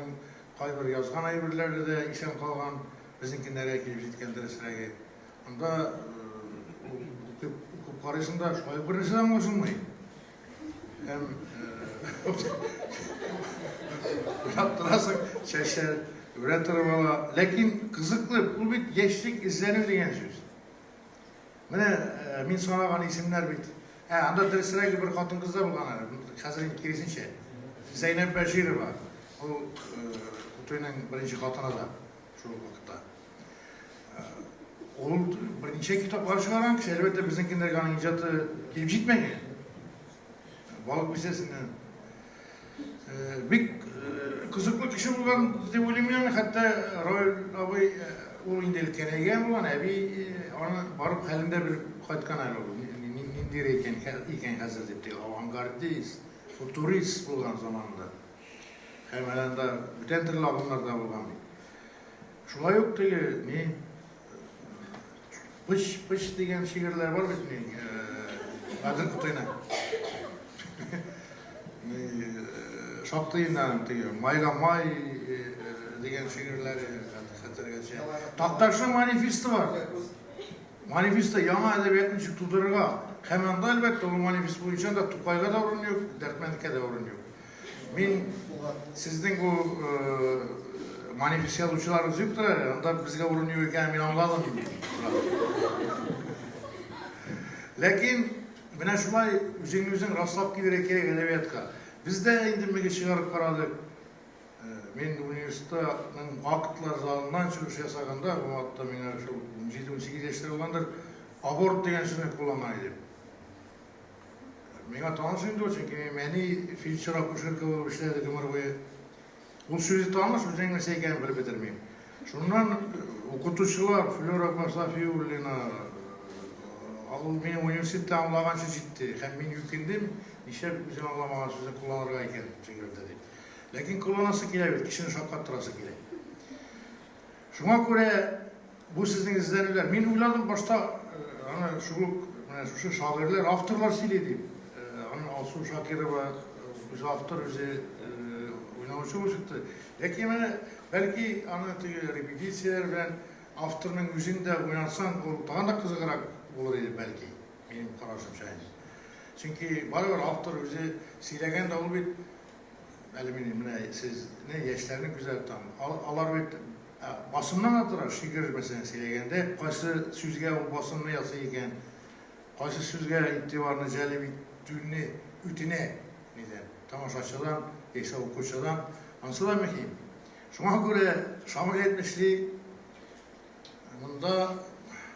kayber yazgan aybirlerde de isen kalgan bizimki nereye gelip gitkendir sıraya. Onda okup karşısında şöyle bir neseden başılmayın. Hem yaptırasın, çeşitler üretir valla. Lakin kızıklı, bu bir geçlik izlenir diyen söz. Mene min sonagan isimler bit. Anda dersirek bir kadın kızda bulganar. Hazırın kirisinçe. Zeynep Beşirova. O Kutuy'un birinci katına da şu vakitte. Ol birinci kitaplar çıkaran kişi elbette bizimkiler kanın icatı gelip gitmeyin. Balık lisesinden. Bir kızıklı kişi bulgan devuliminden hatta Royal abi o indilik kenegen bulgan abi onu barıp halinde bir katkan ayı oldu. Nindireyken hazır deyip avantgardist, futurist bulgan zamanında. Hemen de bütün türlü akımlarda bulgan. Şuna yok diye ne? Pış diyen şiirler var bütün Adil Kutuy'na. Şaptıyından diyor, mayga may diyen şiirleri hatırlayacak. Tattaş'ın manifesti var. Manifeste yana edebiyatını çıktırırga hemen de elbette o manifest boyunca da Tukay'ga da oranıyor, Dertmendik'e de oranıyor. Min sizden bu manifest yazıcılarınız yoktur ya, onda bizge oranıyor iken min anladım. Lakin bana şulay üzerine rastlap giderek gerek edebiyatka. Biz de indimege çıkarıp karadık. Men üniversitenin vakıtlar zalından çıkış yasaganda, bu hatta mene şu 7-18 yaşları olandır, abort degen sözünü kullanan edim. Mena tanışıydı o çünkü meni filçer akuşerke olup işledi ömür boyu. Bu sözü tanış, üzerine seyken bilip bitirmeyeyim. Şundan okutuşular, Flora Pasafiyoğlu'na, meni üniversitede anlağanca ciddi. Hem men yükendim, işe bizim anlamağa sözünü kullanırga eken çekirde deyip. Lakin kullanası kelebet, kişinin şapkattırası kelebet. Şuna göre bu sizin izlenirler. Men uyladım başta şu şairler, avtorlar söyledi. Alsu Şakirova, bize avtor bize oynamışı oluştu. Lakin belki repetisiyalar bilen avtorun yüzünde oynatsan daha da kızıqarak olur idi belki. Benim kararım şahin. Çünkü bari avtor bize söylegen de olup siz ne yaşlarını güzel tam. Alar bir basından atırar şiir mesela söyleyende. Kaysı süzge o basınını yazı iken, kaysı süzge itibarını celebi düğünü ütüne neden? Tamaşaçıdan, yoksa okuşadan ansılar mekiyim. Şuna göre şamil etmişliği bunda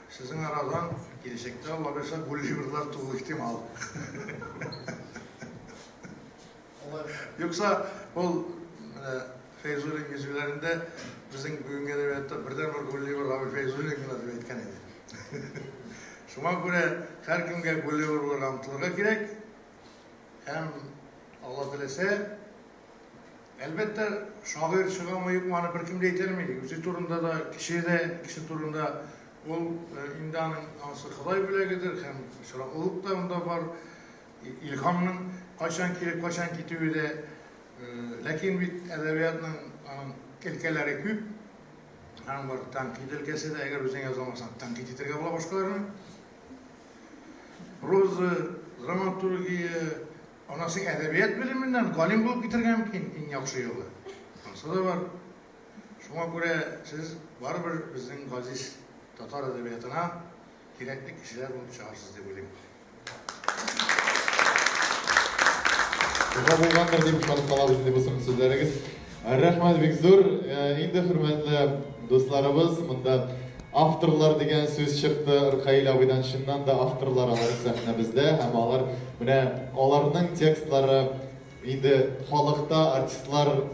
sizin aradan gelecekte Allah verse Gulliver'lar tuğu ihtimal. Yoksa o Feyzul'un yüzülerinde bizim bugün edebiyatta birden bir Gulliver abi Feyzul'un adı etken edi. Şuna göre her kimge Gulliver'lar anlatılırga gerek. Hem Allah dilese elbette şair çıkamayıp bana bir kim de yetermeydi. Kişi turunda da kişi turunda ol imdanın ansı kılay bile gider. Hem şırakılık da onda var. İlhamının kaçan kelip kaçan gittiği de lakin bir edebiyatının ilkeleri küp. Hanım var tankit ilkesi de eğer üzerine yazılmasan tankit itirge bula başkalarını. Roz dramaturgiye anası edebiyat biliminden galim bulup bitirgen en yaxşı yolu. Ansı da var. Şuna göre siz baribir bizden gaziz Tatar edebiyatına gerekli kişiler bulup çağırsız diye bileyim. Şuna bulgandır deyip uşanıp kalabız deyip ısın sözleriniz. Rahmat bek zor. Endi hürmetli dostlarımız, bunda Авторлар деген сөз чыкты. Ркаил абыйдан чыннан да авторлар алар сәхнә бездә һәм алар менә аларның текстлары инде халыкта артистлар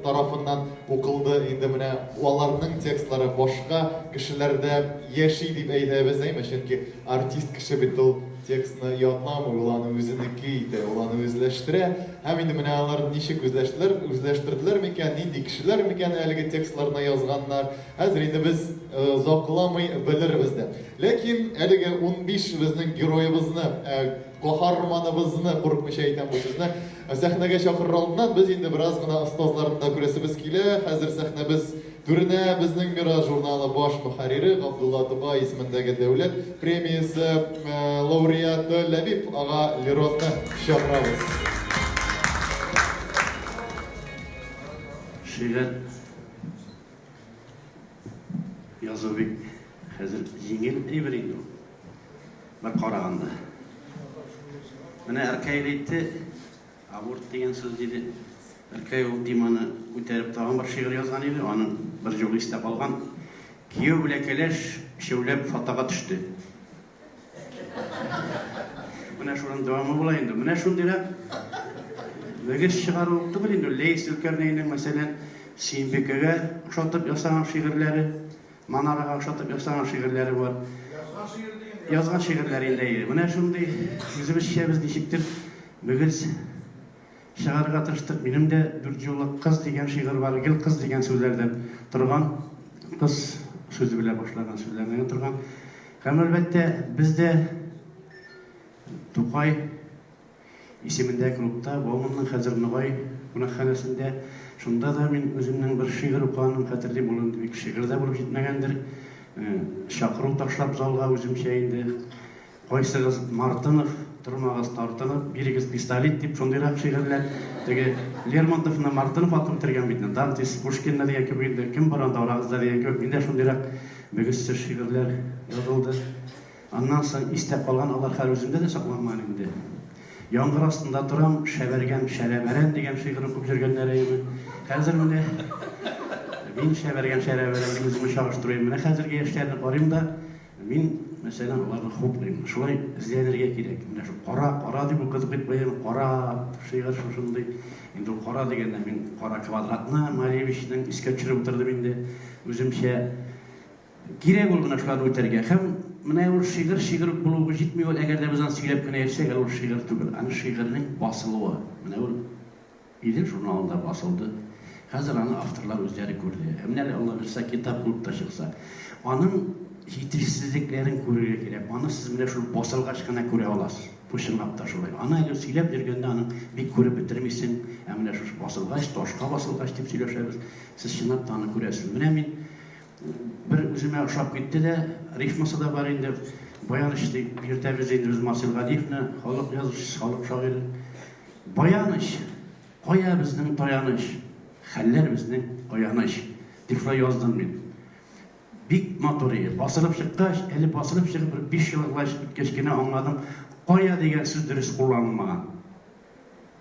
тарафыннан укылды. Инде менә аларның текстлары башка кешеләрдә яши дип әйтәбез әйме, чөнки артист кеше бит ул текстны ятламый, ул аны үзенеке итә, ул аны үзләштерә. Һәм инде менә алар ничек үзләштерделәр микән, нинди кешеләр микән әлеге текстларны язганнар. Хәзер инде без закламый белербез дә. Ләкин әлеге 15 безнең героебызны, каһарманыбызны курыкмыйча әйтәм бу сүзне сәхнәгә чакырыр алдыннан без инде бераз гына остазларны да күрәсебез килә. Хәзер сәхнәбез түренә безнең Мираж журналы баш мөхәррире Габдулла Тукай исемендәге дәүләт премиясе лауреаты Ләбип ага Леротны чакырабыз. Шигырь язу бик хәзер җиңел әйбер инде ул. Бер караганда. Менә Ркаил әйтте, аборт дигән сүз диде. Ркаил ул теманы күтәреп тагын бер шигырь язган иде, аның бер юлы истә калган. Кияү беләкәләш шәүләп фатага төште. Менә шуның дәвамы була инде. Менә шундыйрак Бөгеш чыгару укту бил инде. Лейс Өлкәрнәйнең мәсәлән Сөембикәгә ошатып ясаган шигырьләре, Манарага ошатып ясаган шигырьләре бар. Язган шигырьләре инде. Менә шундый үзебезчә без ничектер бөгез чыгарга тырыштык. Минем дә 4 юллык кыз дигән шигырь бар. Гел кыз дигән сүзләрдән торган, кыз сүзе белән башлаган сүзләрдән торган. Һәм әлбәттә бездә Тукай исемендә клубта, Бауманның хәзер Нугай кунакханәсендә, шунда да мин үземнең бер шигырь укыганым хәтерлим, ул бик шигырь дә булып җитмәгәндер. Шакыру ташлап залга үземчә инде. Кайсыгыз Мартынов, тормагыз тартынып, бирегез пистолет дип шундыйрак шигырьләр. Теге Лермонтовны Мартынов атып тергән бит. Дантес, Пушкинны дигән кебек инде, кем баранда арагызда дигән кебек миндә шундыйрак бөгезсез шигырьләр язылды. Аннан соң истә калган алар хәл үземдә дә сакланган инде. Яңгыр астында торам, шәбәргән шәрәбәрән дигән шигырьне күп җөргәннәр иде. Хәзер менә мин шәбәргән шәрәбәрән үземне чагыштырыйм. Менә хәзерге яшьләрне карыйм да, мин мәсәлән аларны хуплыйм. Шулай эзләнергә кирәк. Менә шу кара дип укытып китмәйм. Кара шигырь шушындый. Инде ул кара дигәндә мин кара квадратны Малевичнең искә төшереп утырдым инде. Үземчә кирәк ул менә шуларны үтәргә. Һәм менә ул шигырь булуы җитми, ул әгәр дә без аны сөйләп кенә әйтсәк, ул шигырь түгел. Аны шигырьнең басылуы. Менә ул Идел журналында басылды. Хәзер аны авторлар үзләре күрде. Менә Алла бирсә китап булып та чыкса, аның җитешсезлекләрен күрергә кирәк. Аны сез менә шул басылгач кына күрә аласыз. Бу чынлап та шулай. Аны әгәр сөйләп йөргәндә аны бик күреп бетермисең, менә шул басылгач, ташка басылгач дип сөйләшәбез. Сез чынлап та аны күрәсез. Менә мин бер үземә ошап китте дә, рифмасы да бар инде. Баяныч дип йөртәбез инде без Марсел Галиевны, халык язучысы, халык шагыйре. Баяныч, кая безнең таяныч, хәлләр безнең аяныч дип яздым мин. Бик матур иде. Басылып чыккач, әле басылып чыгып бер 5 ел үткәч кенә аңладым, кая дигән сүз дөрес кулланылмаган.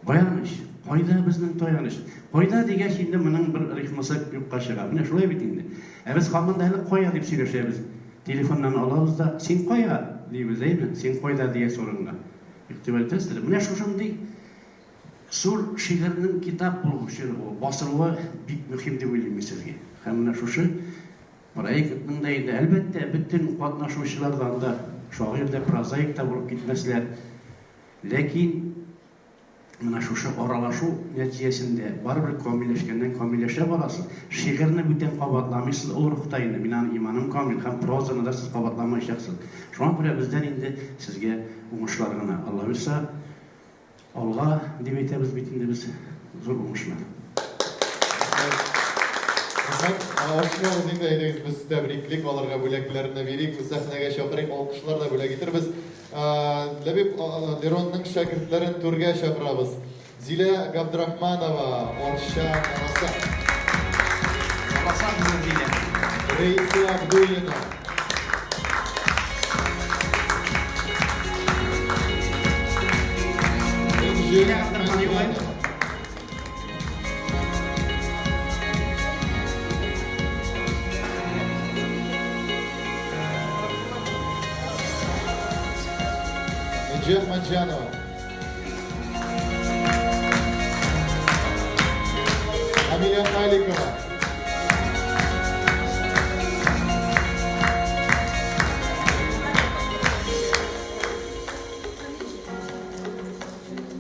Баяныч, кайда безнең таяныч? Кайда дигәч инде моның бер рифмасы юкка чыга. Менә шулай бит инде. Без һаман әле кая дип сөйләшәбез. Телефоннан алабыз да, син кая дибез, әйме? Син кайда дигән сорыңга. Игътибар итәсез. Менә шушындый зур шигырьнең китап булуы, басылуы бик мөһим дип уйлыйм сезгә. Һәм менә шушы проектның да инде әлбәттә бөтен катнашучылардан да, шагыйрь дә, прозаик та булып китмәсләр. Ләкин менә шушы аралашу нәтиҗәсендә барыбер камилләшә барасы. Шигырьне бүтән кабатламыйсыз, ул рухта инде. Минем иманым камил һәм прозаны да сез кабатламаячаксыз. Шуңа күрә бездән инде сезгә уңышлар гына. Алла бирсә, алга дип әйтәбез бит инде без зур уңышлар. Ашыгыз инде әйдәгез без тәбриклик аларга бүләкләрне бирик, сәхнәгә чакырыйк, алкышлар да бүләк итәрбез. Ләбип Леронның шәкертләрен түргә чакырабыз. Зилә Габдрахманова, Арша Араса. Рейса Абдуллина. Зилә Габдрахманова. Ахмаджанова. Амилия Халикова.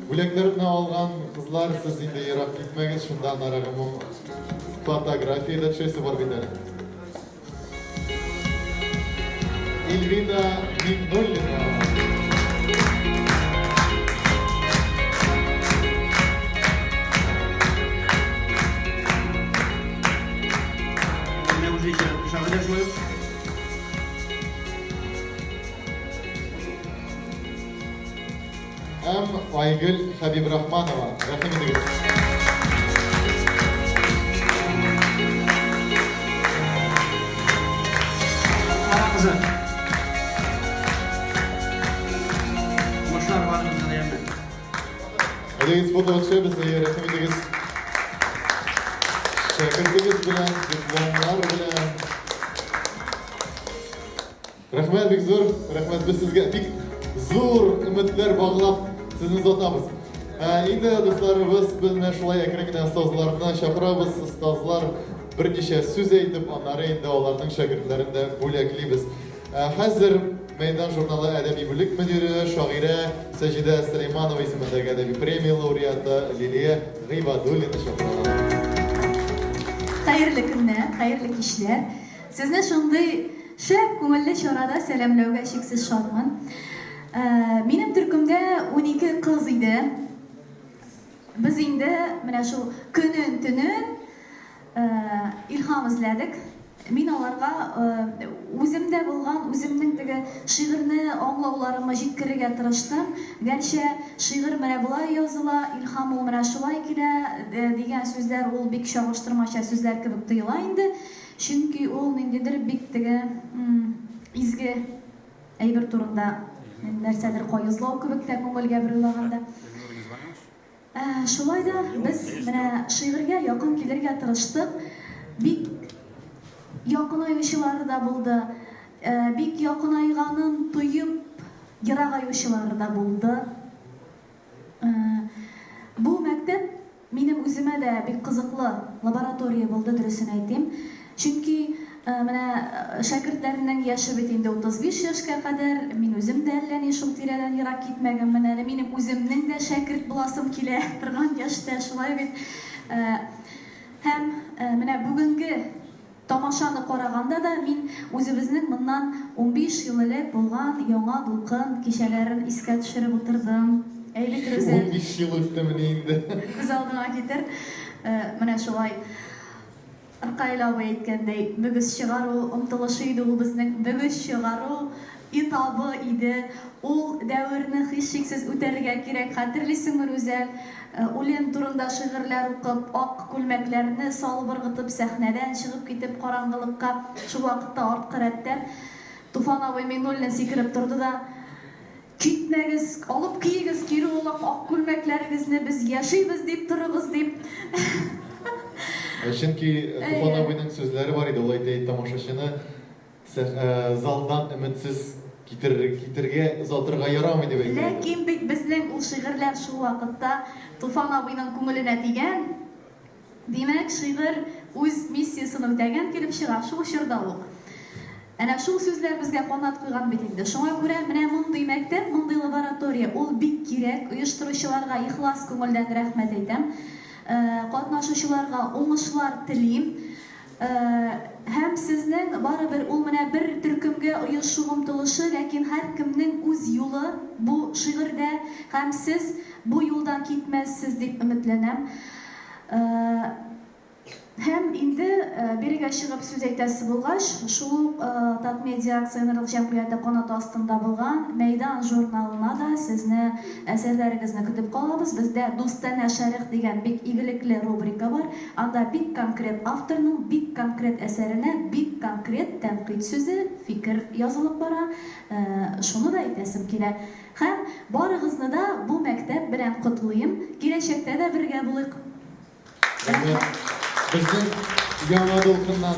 Бүләкләрне алган кызлар, сез инде ерак китмәгез, шунда нарагым фотография төшәсе бар бит әле. Эльвина Мигнуллина. Айгөл Хабибрахманова. Рәхим итегез. Ара кызы. Мышлар барымызды дәйемді. Әдегіз фото өтші бізге рәхим итегіз. Шәкіртігіз білән, дипломлар білән. Рәхмәт бик зур. Рәхмәт біз сізге бик зур үмітлер бағылап сіздің зотабыз. Енді достарыбыз біздің шулай әкірегіне ұстазларына шақырабыз. Ұстазлар бірнеше сөз әйтіп, анары енді олардың шәкіртлерінде бөлеклейбіз. Хәзір Мәйдан журналы әдәби бүлік мүдірі, шағирә Сәжидә Сулейманова исемендәге әдәби премия лауреаты Лилия Гыйбадуллина шақыралар. Хәерле көннәр, хәерле кичләр. Сезне шундый шәп күңелле чарада сәламләүгә шиксез шатмын. Минем төркемдә 12 кыз иде. Biz инде менә шул көнен-төнен илһам эзләдек. Мин аларга үземдә булган, үземнең теге шигырьне аңлауларыма җиткерергә тырыштым. Гәрчә шигырь менә булай языла, илһам ул менә шулай килә дигән сүзләр ул бик чагыштырмача сүзләр кебек тоела инде. Чөнки ул ниндидер бик теге изге әйбер турында нәрсәдер кайызлау кебек тә күңелгә бер уйлаганда. Шулай да без менә шигырьгә якын килергә тырыштык. Бик якынайучылары да булды. Бик якынайганын тоеп, ерагайучылары да булды. Бу мәктәп минем үземә дә бик кызыклы лаборатория булды, дөресен әйтим. Чөнки менә шәкертләрнең яше бит инде 35 яшькә кадәр, мин үзем дә әллә ни шул тирәдән ерак китмәгәнмен әле. Минем үземнең дә шәкерт буласым килә торган яшьтә шулай бит. Һәм менә бүгенге тамашаны караганда да мин үзебезнең моннан 15 ел элек булган яңа дулкын кичәләрен искә төшереп утырдым. Әйбәт рәзә. 15 ел үтте инде. Күз алдыма китер. Менә шулай Аркайлау әйткәндәй, бөгез чыгару омтылышы иде ул безнең, бөгез чыгару этабы иде. Ул дәверне һичшиксез үтәргә кирәк. Хәтерлисеңме, Рүзәл? Үлем турында шигырьләр укып, ак күлмәкләрне салып ыргытып, сәхнәдән чыгып китеп караңгылыкка, шул вакытта арткы рәттән Туфан абый Миңнуллин сикереп торды да: "Китмәгез, алып киегез кире ул ак күлмәкләрегезне, без яшибез дип торыгыз" дип. Чөнки Туфан абыйның сүзләре бар иде, ул әйтә, тамашачыны залдан өметсез китергә, озатырга ярамый дип әйтә. Ләкин бит безнең ул шигырьләр шул вакытта Туфан абыйның күңеленә тигән. Димәк, шигырь үз миссиясын үтәгән килеп чыга шул чорда ул. Әнә шул сүзләр безгә канат куйган бит инде. Шуңа күрә менә мондый мәктәп, мондый лаборатория ул бик кирәк. Оештыручыларга ихлас күңелдән рәхмәт әйтәм. Катнашучыларга уңышлар телим. Һәм сезнең барыбер ул менә бер төркемгә оешу омтылышы, ләкин һәркемнең үз юлы бу шигырьдә, һәм сез бу юлдан китмәссез дип өметләнәм. Һәм инде бирегә чыгып сүз әйтәсе булгач, шул Татмедиа акционерлык җәмгыяте канаты астында булган Мәйдан журналына да сезне әсәрләрегезне көтеп калабыз. Бездә Дустана шәрих дигән бик игелекле рубрика бар. Анда бик конкрет авторның бик конкрет әсәренә бик конкрет тәнкыйть сүзе, фикер язылып бара. Шуны да әйтәсем килә. Һәм барыгызны да бу мәктәп белән котлыйм. Киләчәктә дә бергә булыйк. Безнең яңа дулкыннан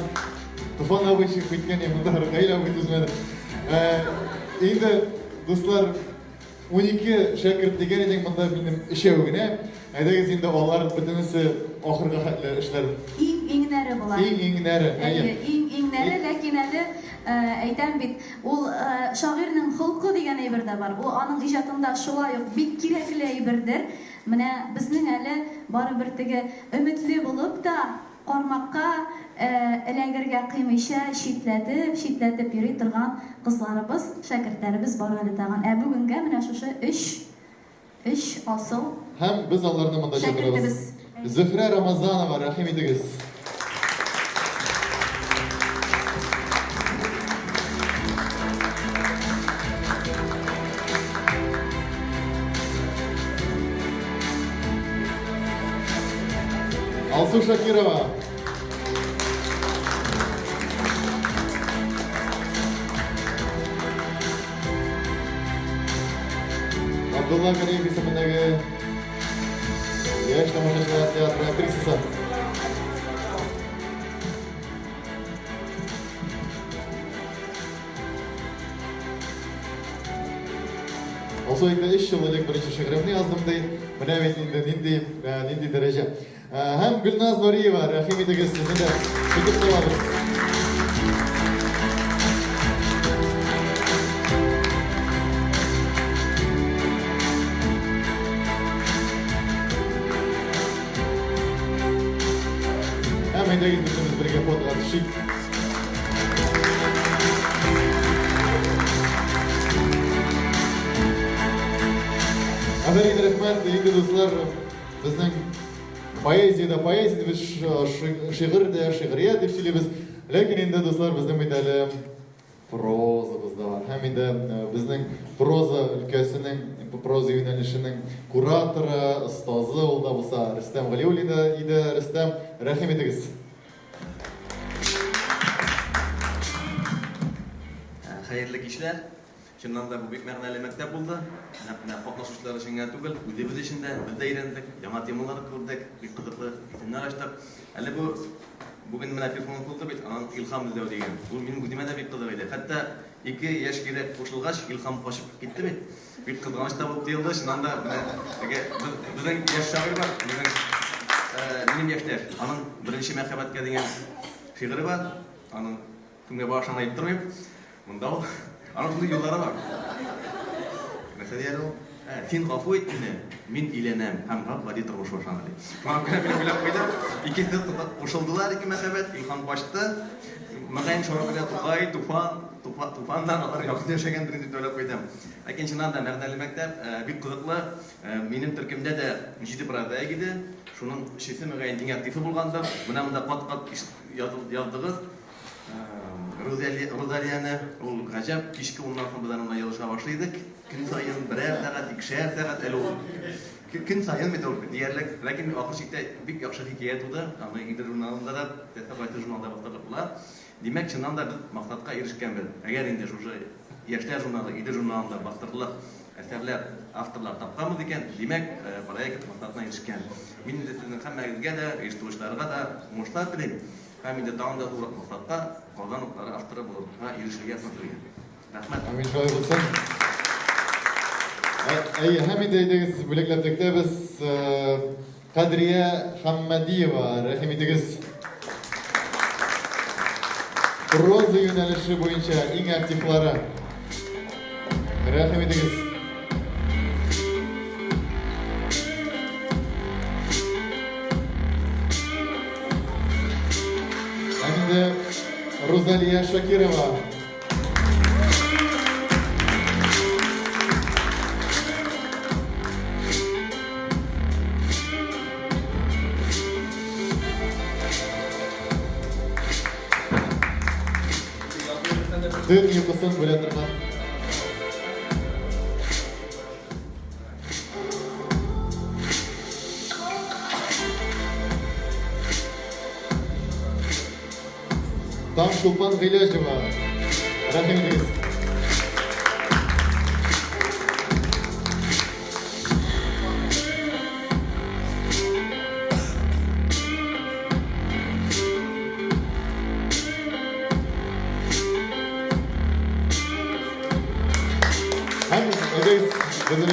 Туфан абый чыгып киткән, монда Аркайлау бит үзмәде. Инде дуслар, 12 şakirт деген edin bunda benim işevine. Әйдәгез инде алар бөтенесе ахырга хәтле эшләр. Иңнәре була. Иңнәре. Иңнәре, ләкин әле әйтәм бит, ул шагыйрьнең холкы дигән әйбер дә бар. Ул аның иҗатында шулай ук бик кирәкле әйбердер. Менә безнең әле барыбер теге өметле булып та кармакка эләгергә кыймыйча шитләтеп йөри торган кызларыбыз, шәкертләребез бар әле тагын. Ә бүгенгә менә шушы 3 асыл Hem biz onlardan montaj yapıyoruz. Zühre Ramazanova, rahim ediniz. Alsu Şakirova. Abdullah Karim ismindeki Yaş Tamamlaşılar Tiyatro aktrisası. Olsa ilk 3 yıl elek birinci şiirimi yazdım deyip, buna evet nindi derece. Hem Gülnaz Noriyeva, rahim ediniz sizin de şükür kılavuz. Hem ediniz bütünüz birlikte fotoğraf şık. Aferin rahmet, değerli dostlar, bizden poeziyada biz şiirde dep söyleymiz. Lakin endi dostlar bizden bir tane prozamız da var. Hem endi bizden proza ülkesinin, proza yönelişinin kuratoru, ustazı oldu bolsa Rüstem Galiulin idi. Rüstem, rahim ediniz. Hayırlı işler. Şundan da bu büyük məğnəli məktəb oldu. Qatnaşıcıları şunga tugul, üdebüz işində biz də öyrəndik, cəmaət temaları gördük, bir qızıqlı filmlər açdıq. Hələ bugün mənə telefon qıldı bit, anan İlham izləv deyən. Bu mənim gündəmə də bir qızıq idi. Hətta 2 yaş gerek qoşulğaç İlham qaşıb getdi bit. Bir qızğanç da olub deyildi. Şundan da bizden yaş şair var. Benim yaşlar. Anın birinci məhəbbətə deyən şiiri var. Anın kimə bağışlanayıb durmayıb. Bunda o. Anın şunday yolları var. Mesela diyelim o. Sen gafı ettiğini, min ilenem, hem gaf vadi turmuş başlanır. Şu an bile koydum. İkisi de koşuldular, 2 məhəbbət. İlhan başladı. Mağayın şoru bile Tugay, Tufandan alır. Yoksa yaşayan birinci öyle koydum. Lakin şundan da məğnəli məktəb bir qızıqlı. Benim Türkümdə də 7 pradaya gidi. Şunun şişi mağayın din aktifi bulğandı. Buna pat-pat yazdığız. Rozaliyani, ol gajab, kişki ondan sonra ona yalışa başlaydık. Gün sayın birer saat, 2'şer saat el oldu. Gün sayın metal diyerlik, lakin ahir şekilde bir yaxşı hikayet oldu. Ama İdir jurnalında da, Baytır jurnalda başladılar. Demek şundan da bir maqsadqa erişken bir. Eğer indi şu Yaşlar jurnalı, İdir jurnalında bastırdılar, eserler, avtorlar tapqamız eken, demek proyekt maqsadına erişken. Benim de sizin hammanızga da, eshituvchilarga da mushtar tilayman. Hem de dağında uğrak maqsadqa qolganliklari avtori bo'lib, erishilgan tilgan. Rahmat. Amin şoir bo'lsin. Hem ediniz bilekleptekte biz Kadriye Hammadiyeva, rahim ediniz. Proza yönelişi boyunca en aktifları. Rahim ediniz. Hem Rozaliya Şakirova. Dün yıkısın böyle durma. Tam Şulpan Gılyacıva. Rahim ediniz. Hem ediniz bizim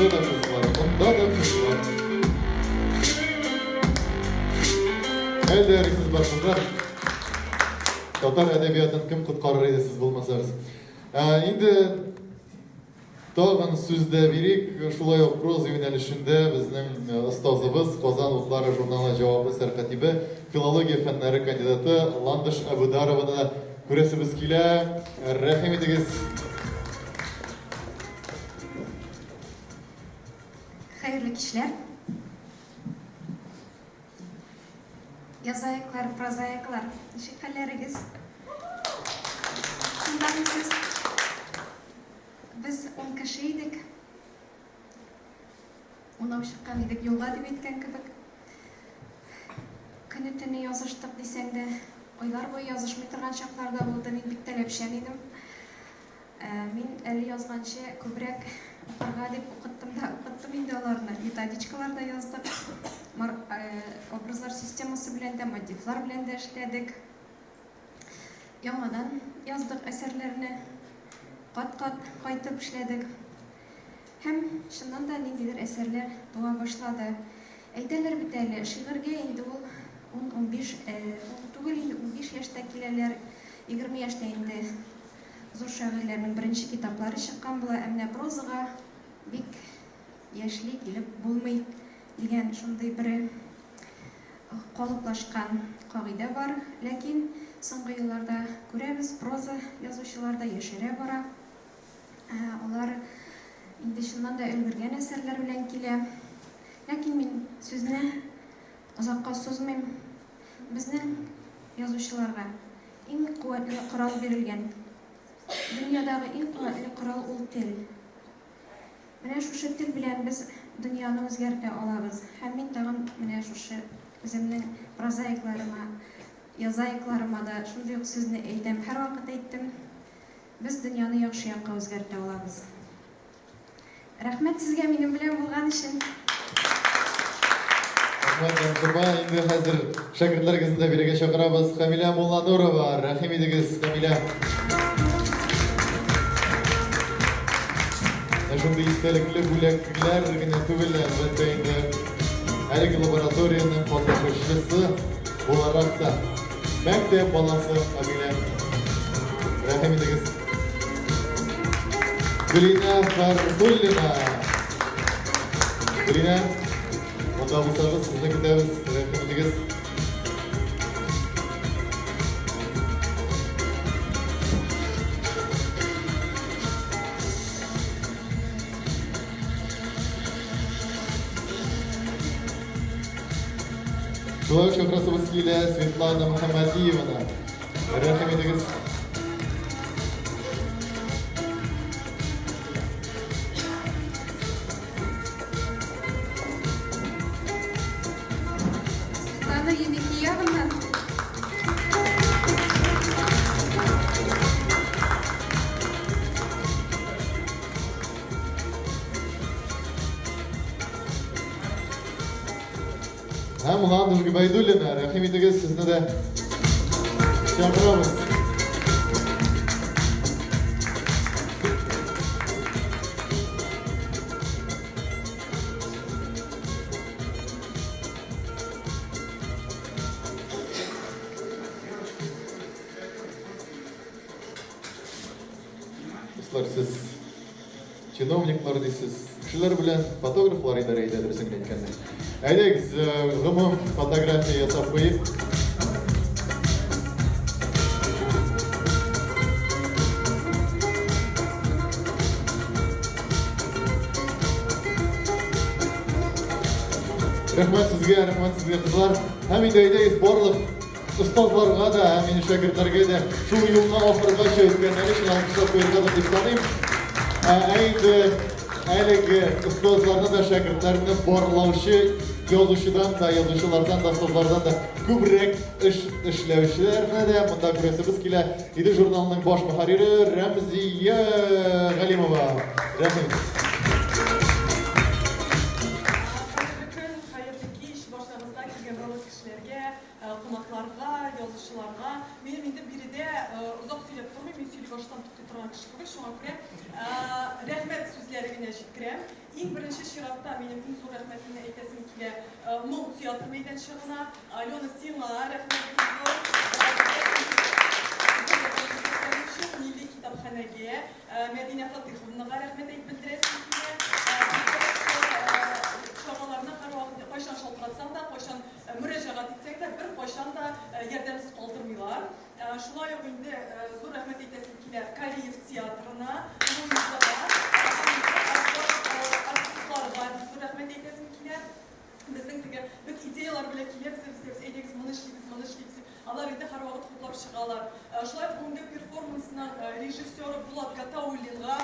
Bunda da kız var, bunda da kız var. Elde siz barsızlar. Tatar edebiyatın kim kutkarır edi siz bulmasanız. Indi tağın sözde birik, şulay ok proza yönelişinde bizning ustozimiz Qozon o'tlari jurnali javobi serkatibi filologiya fanlari kandidati Landish Abudarovani ko'rasimiz kela. Rahim edingiz. Hayırlı kişiler. Yazayıklar, prozayıklar, şekerleriniz. Şundan siz, biz 10 kişiydik. Ona çıkan idik, yolga dip etken kibik. Күні түні yazıştık desem de, oylar boyu yazışmay turgan şaklarda oldu, men bik talepşen edim. Men әлі yazgancha ko'proq oqirga deb o'qitdim endi ularni. Metodичкаларда yazdık. Obrazlar sistemasi bilan da, motivlar bilan da ishladik. Yangadan yazdık eserlerini. Qat-qat qaytib ishladik. Hem şundan da nindidir eserler doğa başladı. Aytırlar bit әле, şiirге endi ул 15 yaştakiler, 20 yaşta endi zor şairlerinin birinci kitapları çıkan bular, әмне прозаға бик яшьли килеп булмый дигән шундый бер калыплашкан кагыйдә бар. Ләкин соңгы елларда күрәбез, проза язучыларда яшәрә бара. Алар инде шуннан да өлгергән әсәрләр белән килә. Ләкин мин сүзне озакка сузмыйм. Безнең язучыларга иң куәтле корал бирелгән. Dünyadагы иң куәтле корал ул тел. Менә шушы тел белән без дөньяны үзгәртә алабыз. Һәм мин тагын менә шушы үземнең прозаикларыма, язаикларыма да шундый ук сүзне әйтәм. Һәр вакыт әйттем. Без дөньяны яхшы якка үзгәртә алабыз. Рәхмәт сезгә минем белән булган өчен. Инде хәзер шәкертләргезне дә бирегә чакырабыз. Камилә Мулланурова, рәхим идегез, Камилә. Шундый истәлекле бүләкләр генә түгел, әлбәттә инде әлеге лабораторияның катнашучысы буларак та мәктәп баласы Камилә. Рәхим идегез. Гөлинә Фәрдуллина. Гөлинә, онда булсагыз, сезне көтәбез. Рәхим идегез. Шулай чакырасыбыз килә Светлана Мөхәммәдиевна. Рәхим идегез. Светлана Еникиевна. Һәм Ландыш Губайдуллина, рәхим идегез, сезне дә чакырабыз. Дуслар, сез чиновниклар дейсез, кешеләр белән фотографлар идарә итә дөресен әйткәндә. Әйдәгез, гомум фотография ясап куйыйк. Рәхмәт сезгә кызлар. Һәм инде әйдәгез барлык остазларга да, һәм минем шәкертләргә дә шул юлны ахыргача үткәннәр өчен алкышлап куярга да дип саныйм. Әйдә әлеге остазларны да, шәкертләрне барлаучы язучыдан да, язучылардан да, остазлардан да күбрәк эшләүчеләрне дә монда күрәсебез килә. Иде журналының баш мөхәррире Рәмзия Галимова. Рәхмәт. Qonaqlarga, yazıcılarga, benim indi biri de uzak söylep durmayım, men söylep baştan tuttu turan kişi gibi, şuna göre Рәхмәт сүзләрегенә җиткерәм. Иң беренче чиратта минем иң зур рәхмәтемне әйтәсем килә Моң театр мәйданчыгына, Алена сиңа рәхмәт Milli Kitapxanaga, Мәдинә Фатиховнаға рәхмәт әйтеп белдерәсем килә. Чараларны һәрвакыт кайчан шалтыратсаң да, кайчан мөрәҗәгать итсәң дә, бер кайчан да ярдәмсез калдырмыйлар. Шулай ук инде зур рәхмәт әйтәсем килә Калиев театрына, артистларга зур рәхмәт әйтәсем килә. Biz ideyalar белән киләбез, biz әйдәгез, моны эшлибез. Алар инде һәрвакыт хуплап чыгалар. Шулай ук бүгенге перформансның режиссеры Булат Гатауллинга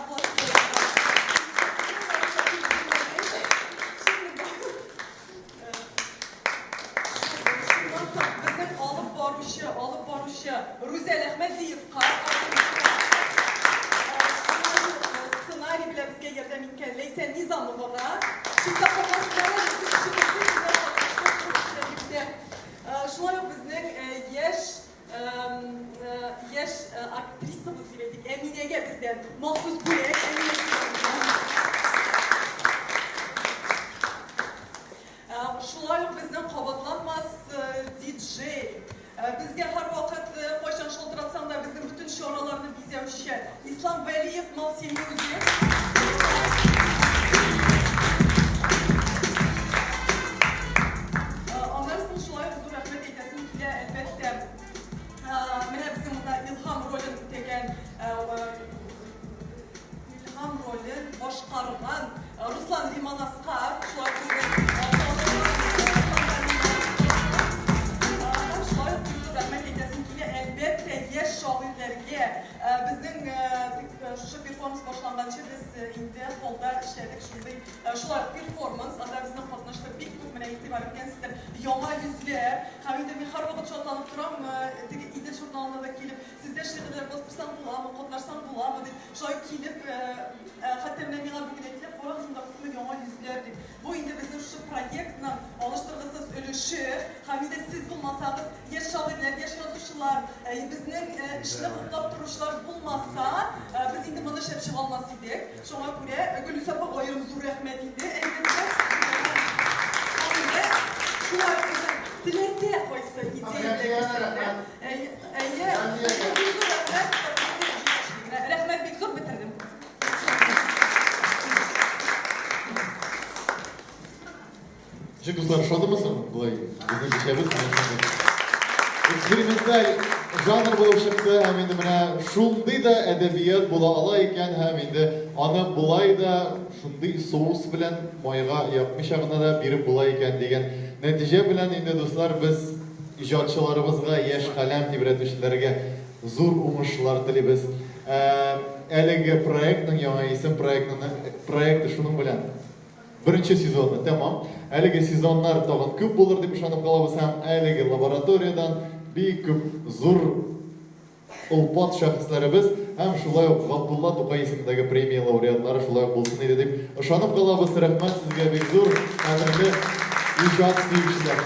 алып баручы Рүзәл Әхмәдиевка сценарий белән безгә ярдәм иткән Ләйсән Низамовага шулай ук безнең яшь актрисабыз дип әйтик, Әминәгә бездән махсус бүләк. Шулай ук безнең кабатланмас диджей. Безгә һәрвакыт кайчан шалтыратсаң да безнең бүтән чараларны бизәүче Ислам Вәлиев Малсемьюзев. İlham rolün başqarğan Ruslan Rimanaskar yaş şairlərə bizning shu performans boshlangancha biz indi holda ishladik shunday shular performans anda bizni qatnashda bek ko'p mana e'tibor etgansizlar yangi yuzlar hamda men har vaqt shodlanib turam ida jurnalida kelib sizda she'rlar bostirsam bo'ladimi qatnashsam bo'ladimi deb shoy kelib hatto menga bugun aytib qo'yganimda ko'p yangi yuzlar deb bu endi bizning shu proyektni olishtirg'isiz ulushi hamda siz bo'lmasangiz yash shoirlar yash yozuvchilar bizning ishni qo'llab turishlar bo'lmasa biz endi mana ishlab chiqa olmas edik. Shunga ko'ra Gulisa Bag'oyim zo'r rahmat edi. Shular tilakka qo'ysa rahmat bek zo'r bitirdim. Жигузлар, шодымысың? Бұлай, біздің кешебіз, эксперименталь жанр болып шықты, һәм енді мына шундый да әдәбият була ала икән, һәм енді аны булай да шундый соус белән майга япмыйча гына да биреп була икән дигән нәтиҗә белән инде дуслар біз иҗатчыларыбызга, яшь каләм тибрәтүчеләргә зур уңышлар телибез. Әлеге проектның яңа исем проекты шуның белән Бірінші сезонны, тәмам. Әлеге сезоннар тағын көп болыр деп ышанып қалабыз, һәм әлеге лабораториядан бик көп зур ұлпат шәхесләребез, һәм шулай ук Габдулла Тукай исемендәге премия лауреатлары шулай ук булсын иде дип ышанып қалабыз. Рәхмәт сезгә бик зур, кадерле иҗат сөючеләр.